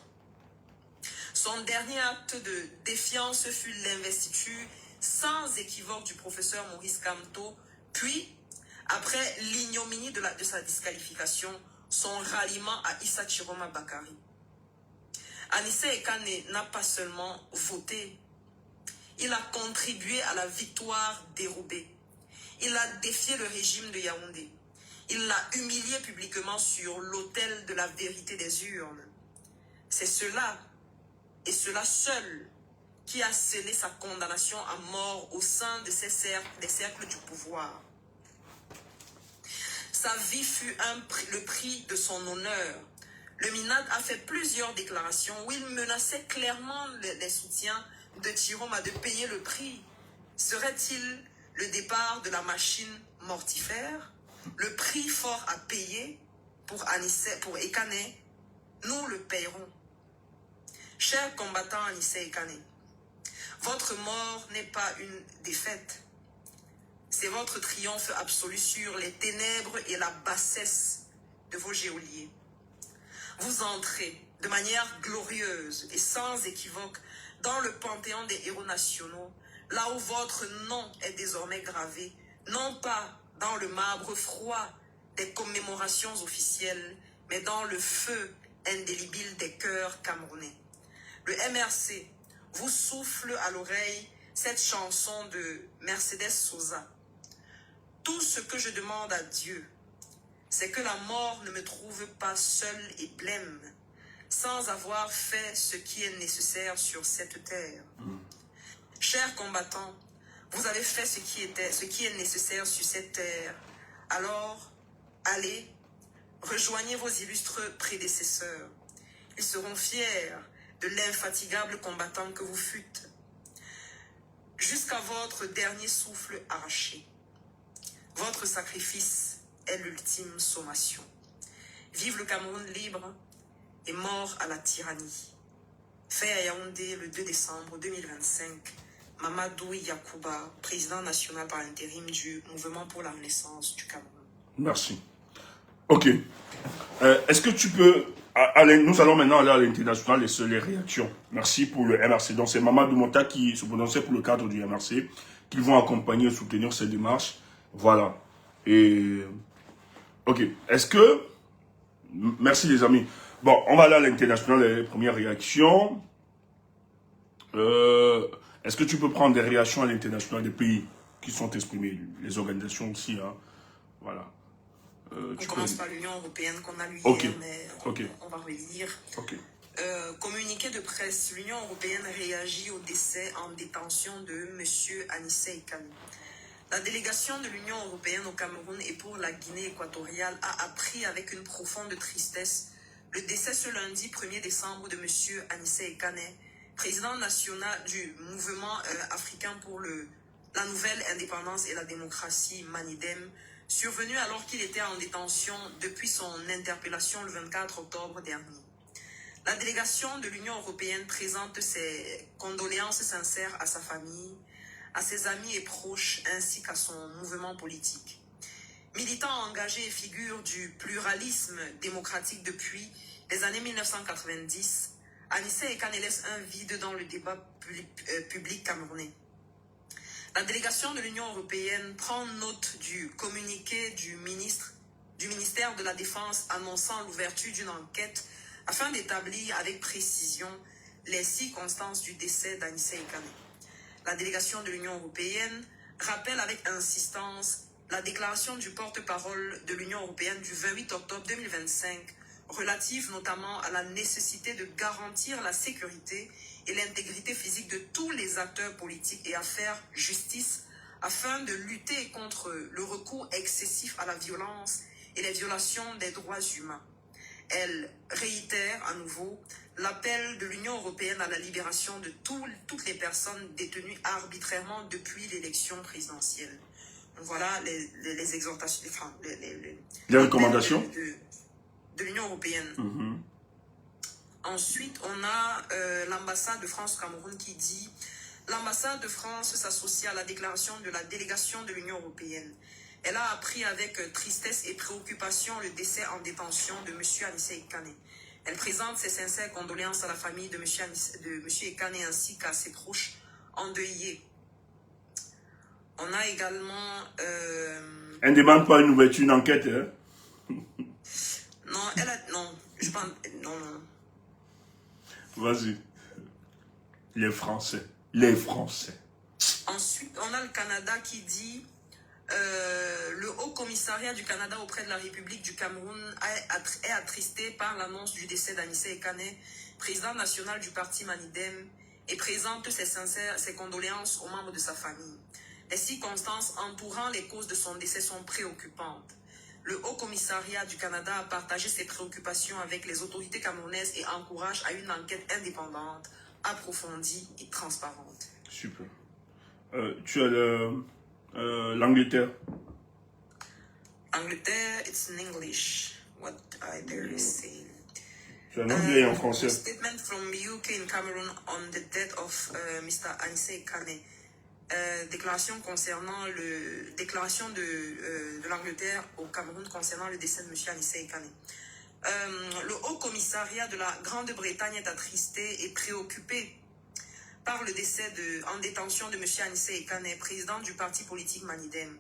C: Son dernier acte de défiance fut l'investiture sans équivoque du professeur Maurice Kamto, puis, après l'ignominie de sa disqualification, son ralliement à Issa Chiroma Bakari. Anissé Ekane n'a pas seulement voté, il a contribué à la victoire dérobée. Il a défié le régime de Yaoundé. Il l'a humilié publiquement sur l'autel de la vérité des urnes. C'est cela, et cela seul, qui a scellé sa condamnation à mort au sein de des cercles du pouvoir. Sa vie fut le prix de son honneur. Le MINAD a fait plusieurs déclarations où il menaçait clairement les soutiens de Chiroma de payer le prix. Serait-il le départ de la machine mortifère? Le prix fort à payer pour Ekane, nous le payerons. Chers combattants Anissé Ekane, votre mort n'est pas une défaite. C'est votre triomphe absolu sur les ténèbres et la bassesse de vos geôliers. Vous entrez de manière glorieuse et sans équivoque dans le panthéon des héros nationaux, là où votre nom est désormais gravé, non pas dans le marbre froid des commémorations officielles, mais dans le feu indélébile des cœurs camerounais. Le MRC vous souffle à l'oreille cette chanson de Mercedes Sosa. Tout ce que je demande à Dieu, c'est que la mort ne me trouve pas seul et blême, sans avoir fait ce qui est nécessaire sur cette terre. Chers combattants, vous avez fait ce qui est nécessaire sur cette terre, Alors, allez, rejoignez vos illustres prédécesseurs. Ils seront fiers de l'infatigable combattant que vous fûtes, jusqu'à votre dernier souffle arraché. Votre sacrifice est l'ultime sommation. Vive le Cameroun libre et mort à la tyrannie. Fait à Yaoundé le 2 décembre 2025, Mamadou Yakouba, président national par intérim du Mouvement pour la Renaissance du Cameroun.
A: Merci. Ok. Est-ce que tu peux... nous allons maintenant aller à l'international et sur les réactions. Merci pour le MRC. Donc c'est Mamadou Mota qui se prononçait pour le cadre du MRC, qui vont accompagner et soutenir ces démarches. Voilà. Et... Ok. Est-ce que... Merci les amis. Bon, on va aller à l'international, les premières réactions. Est-ce que tu peux prendre des réactions à l'international des pays qui sont exprimés, les organisations aussi, hein? Voilà.
C: On commence par l'Union européenne qu'on a lu hier, mais on va relire. Communiqué de presse, l'Union européenne réagit au décès en détention de M. Anissé Ikane. La délégation de l'Union européenne au Cameroun et pour la Guinée équatoriale a appris avec une profonde tristesse le décès ce lundi 1er décembre de M. Anissé Ikane, président national du mouvement africain pour la nouvelle indépendance et la démocratie Manidem, survenu alors qu'il était en détention depuis son interpellation le 24 octobre dernier. La délégation de l'Union européenne présente ses condoléances sincères à sa famille, à ses amis et proches, ainsi qu'à son mouvement politique. Militant engagé et figure du pluralisme démocratique depuis les années 1990, Anissé Ikane laisse un vide dans le débat public camerounais. La délégation de l'Union européenne prend note du communiqué du ministère de la Défense annonçant l'ouverture d'une enquête afin d'établir avec précision les circonstances du décès d'Anissé Ikane. La délégation de l'Union européenne rappelle avec insistance la déclaration du porte-parole de l'Union européenne du 28 octobre 2025 relative notamment à la nécessité de garantir la sécurité et l'intégrité physique de tous les acteurs politiques et à faire justice afin de lutter contre le recours excessif à la violence et les violations des droits humains. Elle réitère à nouveau l'appel de l'Union européenne à la libération de toutes les personnes détenues arbitrairement depuis l'élection présidentielle. Donc voilà les exhortations, les
A: recommandations
C: de l'Union européenne. Ensuite, on a l'ambassade de France au Cameroun qui dit « L'ambassade de France s'associe à la déclaration de la délégation de l'Union européenne. Elle a appris avec tristesse et préoccupation le décès en détention de M. Anissé Ikane. Elle présente ses sincères condoléances à la famille de M. Ikane ainsi qu'à ses proches endeuillés. » On a également...
A: Elle ne demande pas une ouverture, une enquête, hein?
C: Non, elle a... Non, je pense... Non.
A: Vas-y. Les Français. Les Français.
C: Ensuite, on a le Canada qui dit... le Haut Commissariat du Canada auprès de la République du Cameroun est attristé par l'annonce du décès d'Anissé Ikane, président national du parti Manidem, et présente ses condoléances aux membres de sa famille. Les circonstances entourant les causes de son décès sont préoccupantes. Le Haut Commissariat du Canada a partagé ses préoccupations avec les autorités camerounaises et encourage à une enquête indépendante, approfondie et transparente.
A: Super. Tu as l'Angleterre.
C: Angleterre, it's in English. What I dare say.
A: Tu as en anglais et en français.
C: Statement from UK in Cameroon on the death of Mr. Anissé Ikane. Déclaration de l'Angleterre au Cameroun concernant le décès de M. Anissé Ikane. Le Haut Commissariat de la Grande-Bretagne est attristé et préoccupé par le décès en détention de M. Anissé Ikane, président du parti politique Manidem.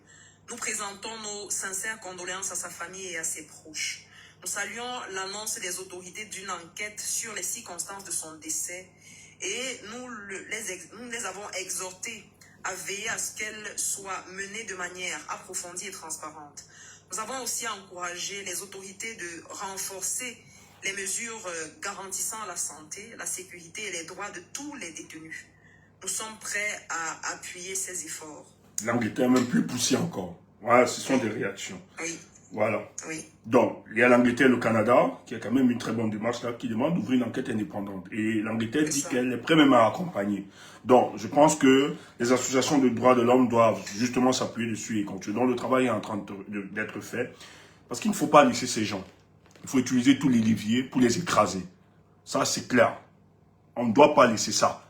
C: Nous présentons nos sincères condoléances à sa famille et à ses proches. Nous saluons l'annonce des autorités d'une enquête sur les circonstances de son décès et nous les avons exhortés à veiller à ce qu'elle soit menée de manière approfondie et transparente. Nous avons aussi encouragé les autorités de renforcer les mesures garantissant la santé, la sécurité et les droits de tous les détenus. Nous sommes prêts à appuyer ces efforts.
A: L'Angleterre est même plus poussée encore. Ouais, ce sont des réactions.
C: Oui.
A: Voilà.
C: Oui.
A: Donc, il y a l'Angleterre et le Canada, qui a quand même une très bonne démarche là, qui demande d'ouvrir une enquête indépendante. Et l'Angleterre dit qu'elle est prête même à accompagner. Donc, je pense que les associations de droits de l'homme doivent justement s'appuyer dessus et continuer. Donc, le travail est en train d'être fait. Parce qu'il ne faut pas laisser ces gens. Il faut utiliser tous les leviers pour les écraser. Ça, c'est clair. On ne doit pas laisser ça.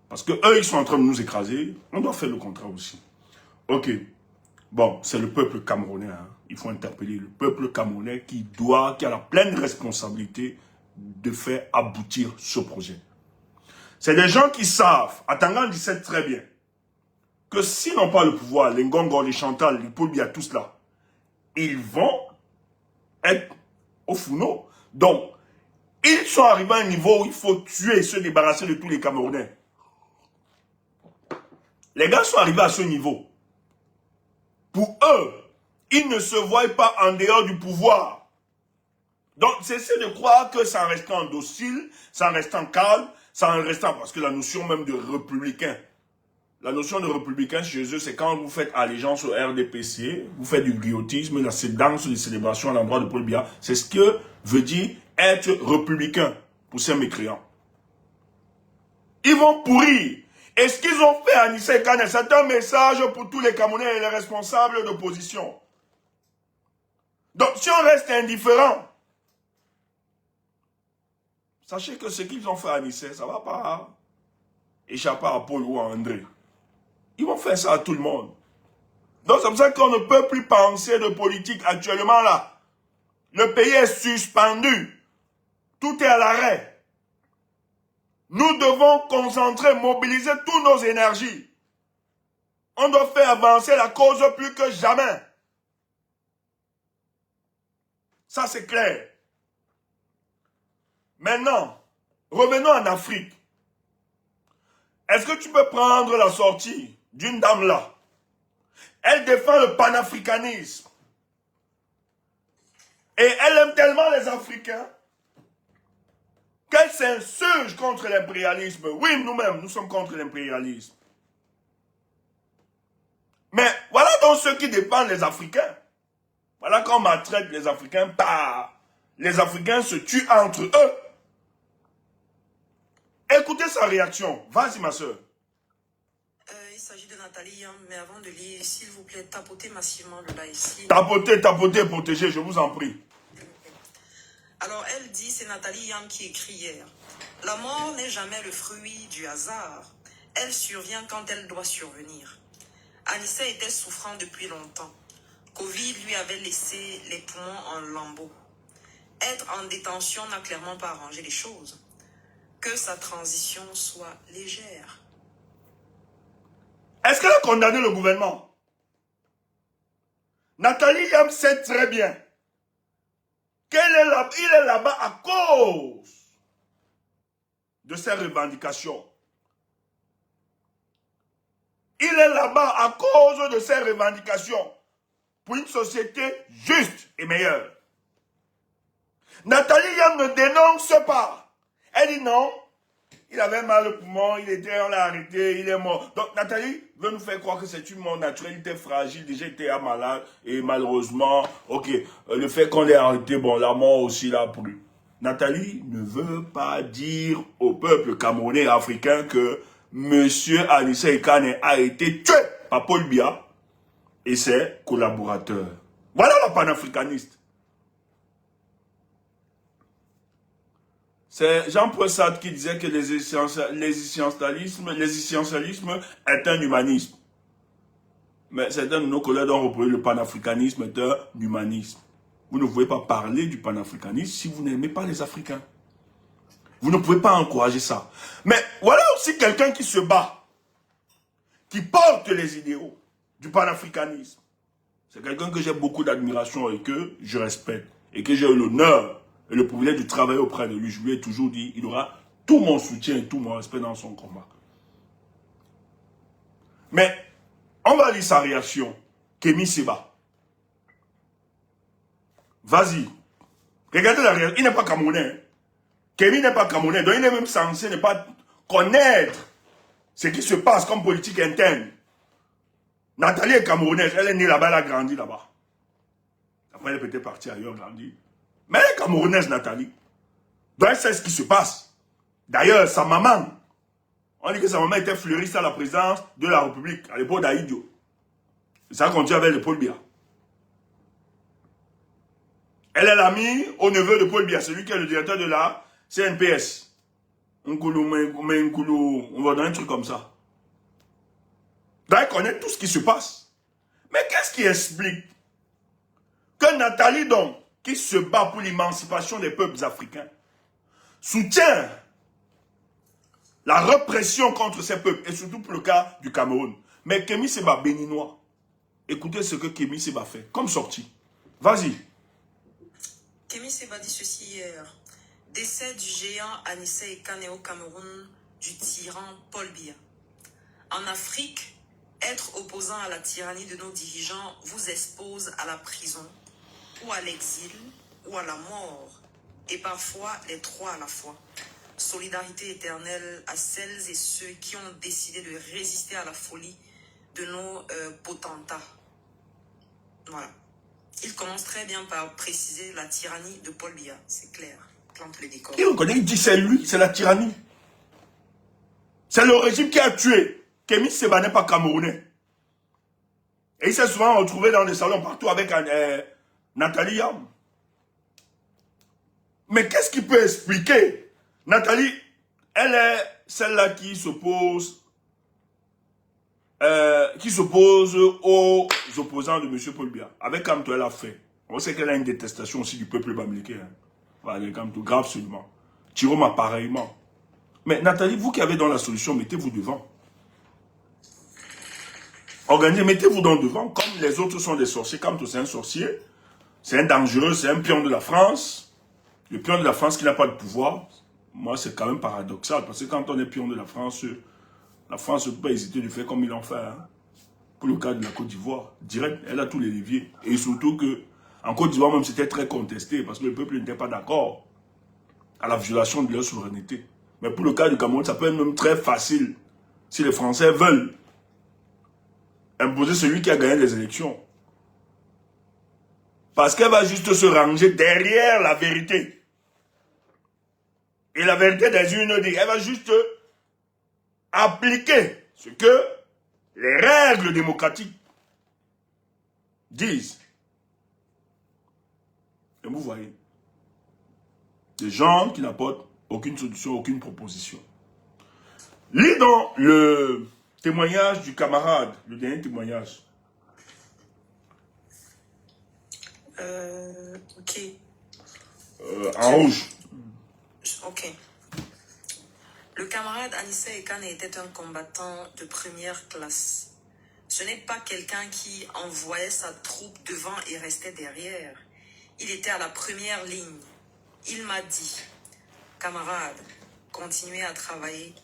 A: Parce que eux, ils sont en train de nous écraser. On doit faire le contraire aussi. Ok. Bon, c'est le peuple camerounais. Hein. Il faut interpeller le peuple camerounais qui a la pleine responsabilité de faire aboutir ce projet. C'est des gens qui savent, Atanga dit c'est très bien, que s'ils n'ont pas le pouvoir, les Ngongo, les Chantal, les Paul-Biya, tous là, ils vont être au fourneau. Donc, ils sont arrivés à un niveau où il faut tuer et se débarrasser de tous les Camerounais. Les gars sont arrivés à ce niveau. Pour eux, ils ne se voient pas en dehors du pouvoir. Donc, cessez de croire que c'est en restant docile, c'est en restant calme, c'est en restant... Parce que la notion même de républicain, la notion de républicain chez eux, c'est quand vous faites allégeance au RDPC, vous faites du griotisme, la danse, les célébrations à l'endroit de Paul Biya. C'est ce que veut dire être républicain pour ces mécréants. Ils vont pourrir. Et ce qu'ils ont fait à Anissé Kane, c'est un message pour tous les Camerounais et les responsables d'opposition. Donc, si on reste indifférent, sachez que ce qu'ils ont fait à Anissé, ça ne va pas échapper à Paul ou à André. Ils vont faire ça à tout le monde. Donc, c'est pour ça qu'on ne peut plus penser de politique actuellement là. Le pays est suspendu. Tout est à l'arrêt. Nous devons concentrer, mobiliser toutes nos énergies. On doit faire avancer la cause plus que jamais. Ça, c'est clair. Maintenant, revenons en Afrique. Est-ce que tu peux prendre la sortie d'une dame là? Elle défend le panafricanisme. Et elle aime tellement les Africains qu'elle s'insurge contre l'impérialisme. Oui, nous-mêmes, nous sommes contre l'impérialisme. Mais voilà donc ceux qui défendent les Africains. Voilà qu'on maltraite les Africains par... Les Africains se tuent entre eux. Écoutez sa réaction. Vas-y, ma soeur.
C: Il s'agit de Nathalie Yam, mais avant de lire, s'il vous plaît, tapotez massivement le bas ici.
A: Tapotez, tapotez, protégez, je vous en prie.
C: Alors, elle dit, c'est Nathalie Yam qui écrit hier. La mort n'est jamais le fruit du hasard. Elle survient quand elle doit survenir. Anissé était souffrant depuis longtemps. Covid lui avait laissé les poumons en lambeaux. Être en détention n'a clairement pas arrangé les choses. Que sa transition soit légère.
A: Est-ce qu'elle a condamné le gouvernement? Nathalie Yam sait très bien qu'il est là-bas à cause de ses revendications. Il est là-bas à cause de ses revendications pour une société juste et meilleure. Nathalie Yam ne dénonce pas. Elle dit non, il avait mal au poumon, on l'a arrêté, il est mort. Donc Nathalie veut nous faire croire que c'est une mort naturelle, il était fragile, déjà il était malade, et malheureusement, ok, le fait qu'on l'ait arrêté, bon, la mort aussi l'a pris. Nathalie ne veut pas dire au peuple camerounais et africain que M. Anissé Kane a été tué par Paul Biya et ses collaborateurs. Voilà la panafricaniste. C'est Jean-Paul Sartre qui disait que l'existentialisme est un humanisme. Mais certains de nos collègues ont repris le panafricanisme est un humanisme. Vous ne pouvez pas parler du panafricanisme si vous n'aimez pas les Africains. Vous ne pouvez pas encourager ça. Mais voilà aussi quelqu'un qui se bat, qui porte les idéaux du panafricanisme. C'est quelqu'un que j'ai beaucoup d'admiration et que je respecte. Et que j'ai eu l'honneur et le privilège de travailler auprès de lui. Je lui ai toujours dit, il aura tout mon soutien et tout mon respect dans son combat. Mais, on va lire sa réaction. Kémy Séba. Vas-y. Regardez la réaction. Il n'est pas camerounais. Kémy n'est pas camerounais. Donc il est même censé ne pas connaître ce qui se passe comme politique interne. Nathalie est camerounaise, elle est née là-bas, elle a grandi là-bas. Après, elle est peut-être partie ailleurs, grandi. Mais elle est camerounaise, Nathalie. Donc, elle sait ce qui se passe. D'ailleurs, sa maman, on dit que sa maman était fleuriste à la présidence de la République, à l'époque d'Aïdio. Ça continue avec le Paul Biya. Elle est l'amie au neveu de Paul Biya, celui qui est le directeur de la CNPS. On va donner un truc comme ça. Donc, elle connaît tout ce qui se passe. Mais qu'est-ce qui explique que Nathalie, donc, qui se bat pour l'émancipation des peuples africains, soutient la répression contre ces peuples, et surtout pour le cas du Cameroun. Mais Kémy Séba béninois, écoutez ce que Kémy Séba fait, comme sortie. Vas-y.
C: Kémy Séba dit ceci hier. Décès du géant Anissé Ekane au Cameroun, du tyran Paul Biya. En Afrique, être opposant à la tyrannie de nos dirigeants vous expose à la prison, ou à l'exil, ou à la mort, et parfois les trois à la fois. Solidarité éternelle à celles et ceux qui ont décidé de résister à la folie de nos potentats. Voilà. Il commence très bien par préciser la tyrannie de Paul Biya, c'est clair. Plante le décor.
A: Il reconnaît, il dit c'est lui, c'est la tyrannie. C'est le régime qui a tué. Kémy Séba n'est pas camerounais. Et il s'est souvent retrouvé dans des salons partout avec Nathalie Yam. Mais qu'est-ce qui peut expliquer? Nathalie, elle est celle-là qui s'oppose aux opposants de M. Paul Biya. Avec Kamto, elle a fait. On sait qu'elle a une détestation aussi du peuple bamileke. Hein. Voilà, Kamto, grave seulement. Tiroma, pareillement. Mais Nathalie, vous qui avez dans la solution, mettez-vous devant. Organisez, mettez-vous dans devant, comme les autres sont des sorciers. Kamto, c'est un sorcier. C'est un dangereux, c'est un pion de la France. Le pion de la France qui n'a pas de pouvoir. Moi, c'est quand même paradoxal. Parce que quand on est pion de la France ne peut pas hésiter de faire comme il en fait. Hein. Pour le cas de la Côte d'Ivoire, direct, elle a tous les leviers. Et surtout que, en Côte d'Ivoire même, c'était très contesté. Parce que le peuple n'était pas d'accord à la violation de leur souveraineté. Mais pour le cas du Cameroun, ça peut être même très facile. Si les Français veulent imposer celui qui a gagné les élections. Parce qu'elle va juste se ranger derrière la vérité. Et la vérité des une dit, elle va juste appliquer ce que les règles démocratiques disent. Et vous voyez, des gens qui n'apportent aucune solution, aucune proposition. Lis dans le témoignage du camarade, le dernier témoignage.
C: Ok.
A: En rouge.
C: Ok. Le camarade Anissé Ekane était un combattant de première classe. Ce n'est pas quelqu'un qui envoyait sa troupe devant et restait derrière. Il était à la première ligne. Il m'a dit, camarade, continuez à travailler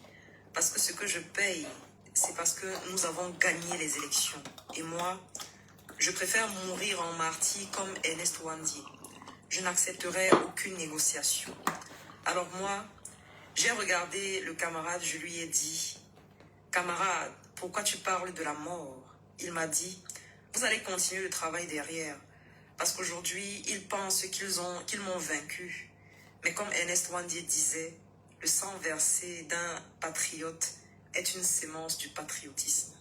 C: parce que ce que je paye, c'est parce que nous avons gagné les élections. Et moi, je préfère mourir en martyr comme Ernest Ouandié. Je n'accepterai aucune négociation. Alors moi, j'ai regardé le camarade, je lui ai dit, camarade, pourquoi tu parles de la mort? Il m'a dit, vous allez continuer le travail derrière. Parce qu'aujourd'hui, ils pensent qu'ils m'ont vaincu. Mais comme Ernest Ouandié disait, le sang versé d'un patriote est une sémence du patriotisme.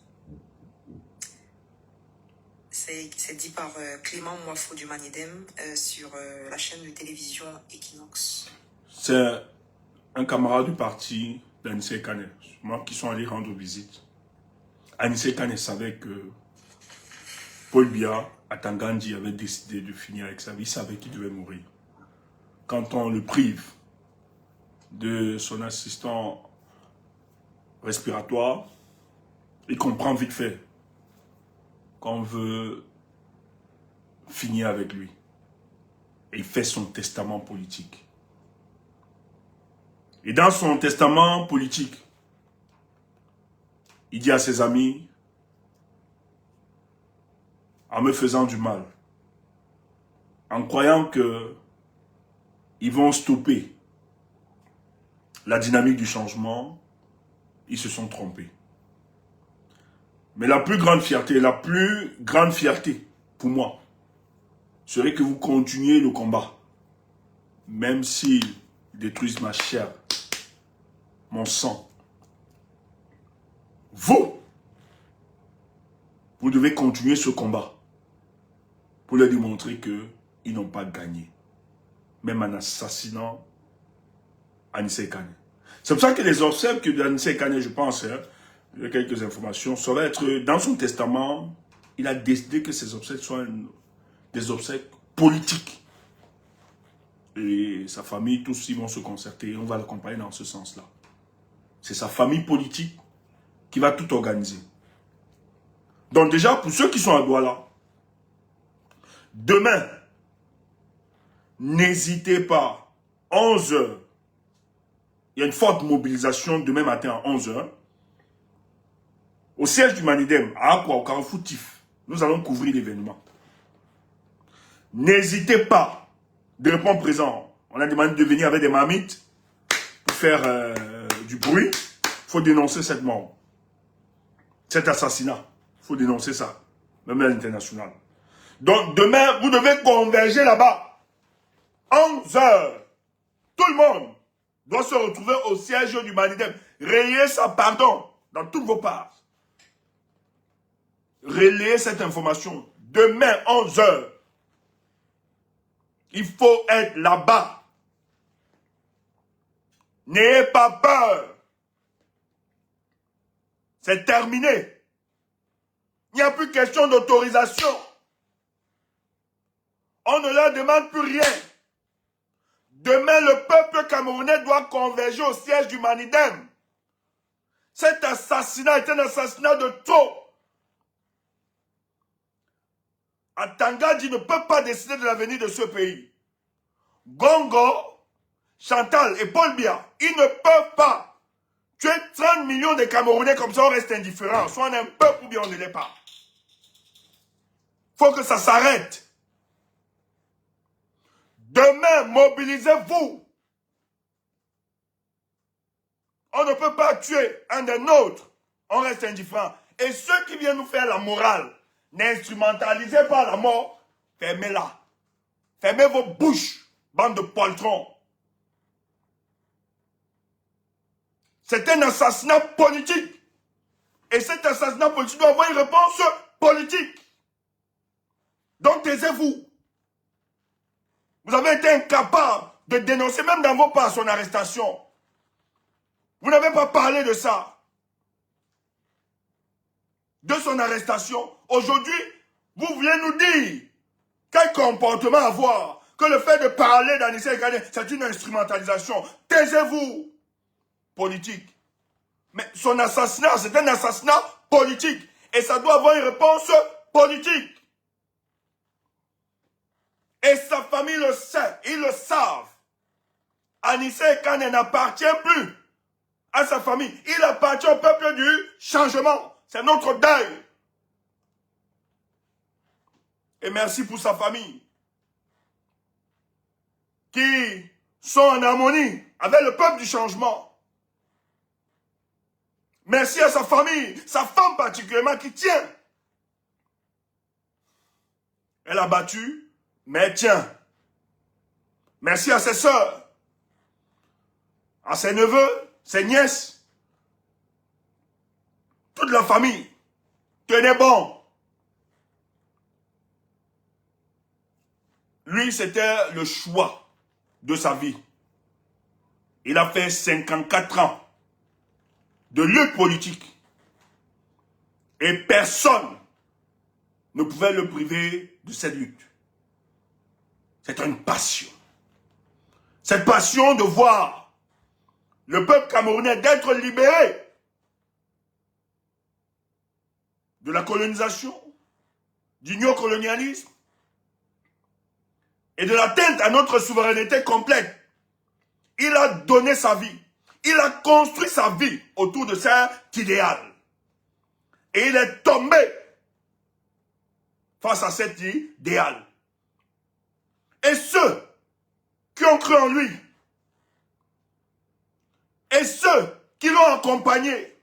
C: C'est dit par Clément Mwafo du Manidem sur la chaîne de télévision Equinox.
A: C'est un camarade du parti d'Anissé Ekane, moi qui sont allés rendre visite. Anissé Ekane savait que Paul Biya, à Tangandji, avait décidé de finir avec sa vie. Il savait qu'il devait mourir. Quand on le prive de son assistant respiratoire, il comprend vite fait qu'on veut finir avec lui. Et il fait son testament politique. Et dans son testament politique, il dit à ses amis, en me faisant du mal, en croyant que ils vont stopper la dynamique du changement, ils se sont trompés. Mais la plus grande fierté pour moi, serait que vous continuiez le combat. Même s'ils détruisent ma chair, mon sang. Vous devez continuer ce combat pour leur démontrer qu'ils n'ont pas gagné. Même en assassinant Anissé Kane. C'est pour ça que les obsèques d'Anissé Kane, je pense, il y a quelques informations, ça va être dans son testament, il a décidé que ces obsèques soient des obsèques politiques. Et sa famille, tous ils vont se concerter et on va l'accompagner dans ce sens-là. C'est sa famille politique qui va tout organiser. Donc déjà, pour ceux qui sont à Douala, demain, n'hésitez pas, 11 h. Il y a une forte mobilisation demain matin à 11 h. Au siège du Manidem, à Akwa, au Carrefour Tif. Nous allons couvrir l'événement. N'hésitez pas de répondre présent. On a demandé de venir avec des marmites pour faire du bruit. Il faut dénoncer cette mort. Cet assassinat. Il faut dénoncer ça. Même à l'international. Donc demain, vous devez converger là-bas. 11 h. Tout le monde doit se retrouver au siège du Manidem. Relayez ça, pardon, dans toutes vos parts. Relayez cette information. Demain, 11 h. Il faut être là-bas. N'ayez pas peur. C'est terminé. Il n'y a plus question d'autorisation. On ne leur demande plus rien. Demain, le peuple camerounais doit converger au siège du Manidem. Cet assassinat est un assassinat de trop. Atangadi ne peut pas décider de l'avenir de ce pays. Gongo, Chantal et Paul Biya, ils ne peuvent pas tuer 30 millions de Camerounais comme ça, on reste indifférent. Soit on est un peuple ou bien on ne l'est pas. Il faut que ça s'arrête. Demain, mobilisez-vous. On ne peut pas tuer un des nôtres. On reste indifférent. Et ceux qui viennent nous faire la morale, n'instrumentalisez pas la mort, fermez-la. Fermez vos bouches, bande de poltrons. C'est un assassinat politique. Et cet assassinat politique doit avoir une réponse politique. Donc taisez-vous. Vous avez été incapable de dénoncer, même dans vos pas, son arrestation. Vous n'avez pas parlé de ça. De son arrestation. Aujourd'hui, vous voulez nous dire quel comportement avoir. Que le fait de parler d'Anissé Kane, c'est une instrumentalisation. Taisez-vous. Politique. Mais son assassinat, c'est un assassinat politique. Et ça doit avoir une réponse politique. Et sa famille le sait, ils le savent. Anissé Kane n'appartient plus à sa famille. Il appartient au peuple du changement. C'est notre deuil. Et merci pour sa famille. Qui sont en harmonie avec le peuple du changement. Merci à sa famille, sa femme particulièrement qui tient. Elle a battu, mais elle tient. Merci à ses sœurs, à ses neveux, ses nièces, toute la famille. Tenez bon. Lui, c'était le choix de sa vie. Il a fait 54 ans de lutte politique. Et personne ne pouvait le priver de cette lutte. C'est une passion. Cette passion de voir le peuple camerounais d'être libéré de la colonisation, du néocolonialisme et de l'atteinte à notre souveraineté complète. Il a donné sa vie. Il a construit sa vie autour de cet idéal. Et il est tombé face à cet idéal. Et ceux qui ont cru en lui, et ceux qui l'ont accompagné,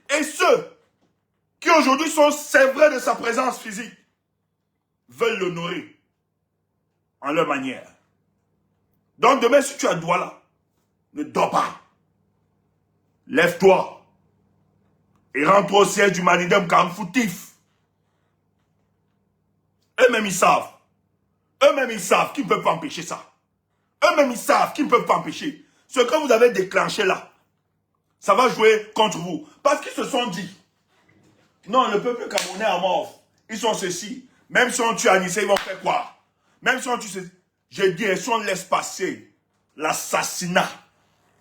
A: et ceux aujourd'hui sont sévrés de sa présence physique veulent l'honorer en leur manière. Donc demain, si tu as Douala, ne dors pas. Lève-toi et rentre au siège du Manidem comme foutif. Eux-mêmes, ils savent. Eux-mêmes, ils savent qu'ils ne peuvent pas empêcher ça. Eux-mêmes, ils savent qu'ils ne peuvent pas empêcher. Ce que vous avez déclenché là, ça va jouer contre vous. Parce qu'ils se sont dit, non, le peuple camerounais est mort. Ils sont ceci. Même si on tue Anissé, ils vont faire quoi? Même si on tue ceci. Je dis, si on laisse passer l'assassinat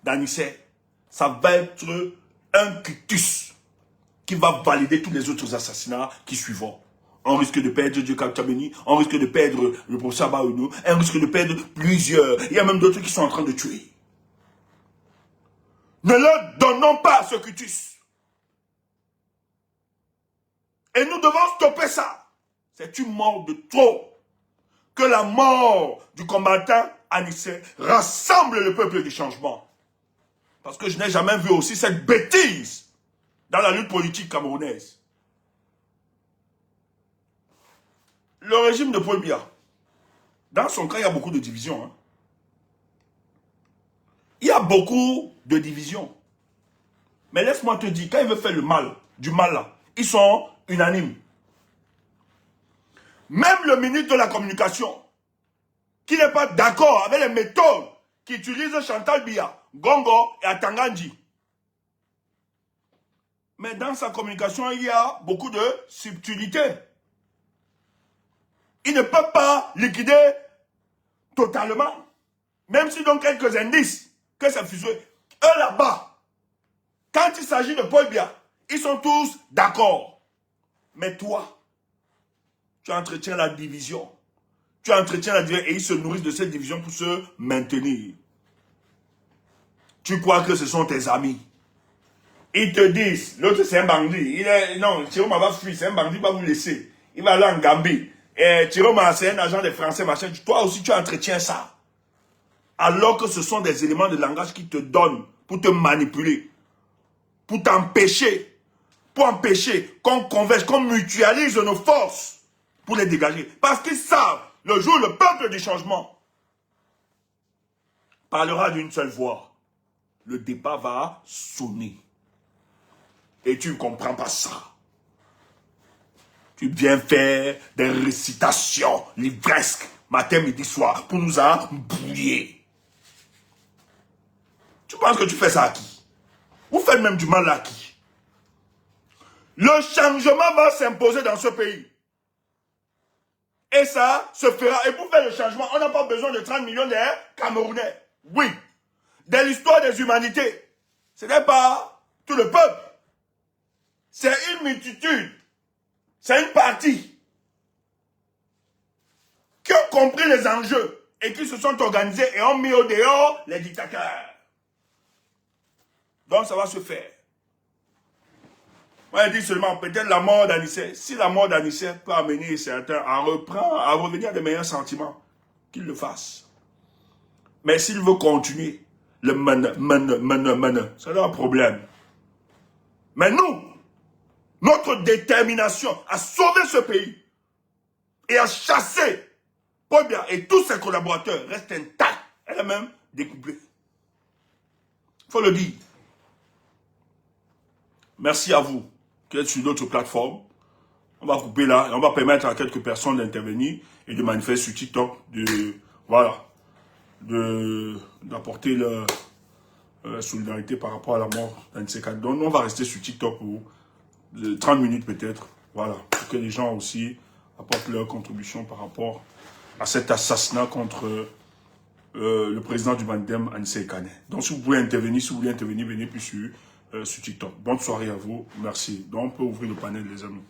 A: d'Anissé, ça va être un quitus qui va valider tous les autres assassinats qui suivront. On risque de perdre Dieu Kabini, on risque de perdre le professeur Baouno, on risque de perdre plusieurs. Il y a même d'autres qui sont en train de tuer. Ne leur donnons pas ce quitus. Et nous devons stopper ça. C'est une mort de trop. Que la mort du combattant Anissé rassemble le peuple du changement. Parce que je n'ai jamais vu aussi cette bêtise dans la lutte politique camerounaise. Le régime de Paul Biya, dans son cas, il y a beaucoup de divisions. Hein. Il y a beaucoup de divisions. Mais laisse-moi te dire, quand il veut faire le mal, du mal là, ils sont unanimes. Même le ministre de la Communication, qui n'est pas d'accord avec les méthodes qu'utilisent Chantal Biya, Gongo et Atangandji. Mais dans sa communication, il y a beaucoup de subtilité. Il ne peut pas liquider totalement. Même s'ils donnent quelques indices que c'est fusé. Eux là-bas, quand il s'agit de Paul Biya, ils sont tous d'accord. Mais toi, tu entretiens la division. Tu entretiens la division et ils se nourrissent de cette division pour se maintenir. Tu crois que ce sont tes amis. Ils te disent, l'autre c'est un bandit. Non, Chiroma va fuir, c'est un bandit, il va vous laisser. Il va aller en Gambie. Et Chiroma, c'est un agent des Français, machin. Toi aussi, tu entretiens ça. Alors que ce sont des éléments de langage qui te donnent pour te manipuler. Pour t'empêcher. Pour empêcher qu'on converge, qu'on mutualise nos forces. Pour les dégager. Parce qu'ils savent, le jour où le peuple du changement parlera d'une seule voix, le débat va sonner. Et tu ne comprends pas ça. Tu viens faire des récitations livresques, matin, midi, soir, pour nous embrouiller. Tu penses que tu fais ça à qui? Vous faites même du mal à qui? Le changement va s'imposer dans ce pays. Et ça se fera. Et pour faire le changement, on n'a pas besoin de 30 millions de Camerounais. Oui. De l'histoire des humanités. Ce n'est pas tout le peuple. C'est une multitude. C'est une partie. Qui ont compris les enjeux. Et qui se sont organisés et ont mis au dehors les dictateurs. Donc ça va se faire. Moi, je dis seulement, peut-être la mort d'Anissé. Si la mort d'Anissé peut amener certains à revenir à des meilleurs sentiments, qu'il le fasse. Mais s'il veut continuer, le c'est un problème. Mais nous, notre détermination à sauver ce pays et à chasser Paul Biya et tous ses collaborateurs reste intacte. Elle est même découplée. Il faut le dire. Merci à vous qui êtes sur d'autres plateformes. On va couper là et on va permettre à quelques personnes d'intervenir et de manifester sur TikTok, d'apporter leur solidarité par rapport à la mort d'un de ces cas. Donc on va rester sur TikTok pour 30 minutes peut-être, voilà, pour que les gens aussi apportent leur contribution par rapport à cet assassinat contre le président du Manidem, Anissé Ekane. Donc si vous pouvez intervenir, si vous voulez intervenir, venez plus sur TikTok. Bonne soirée à vous, merci. Donc on peut ouvrir le panel les amis.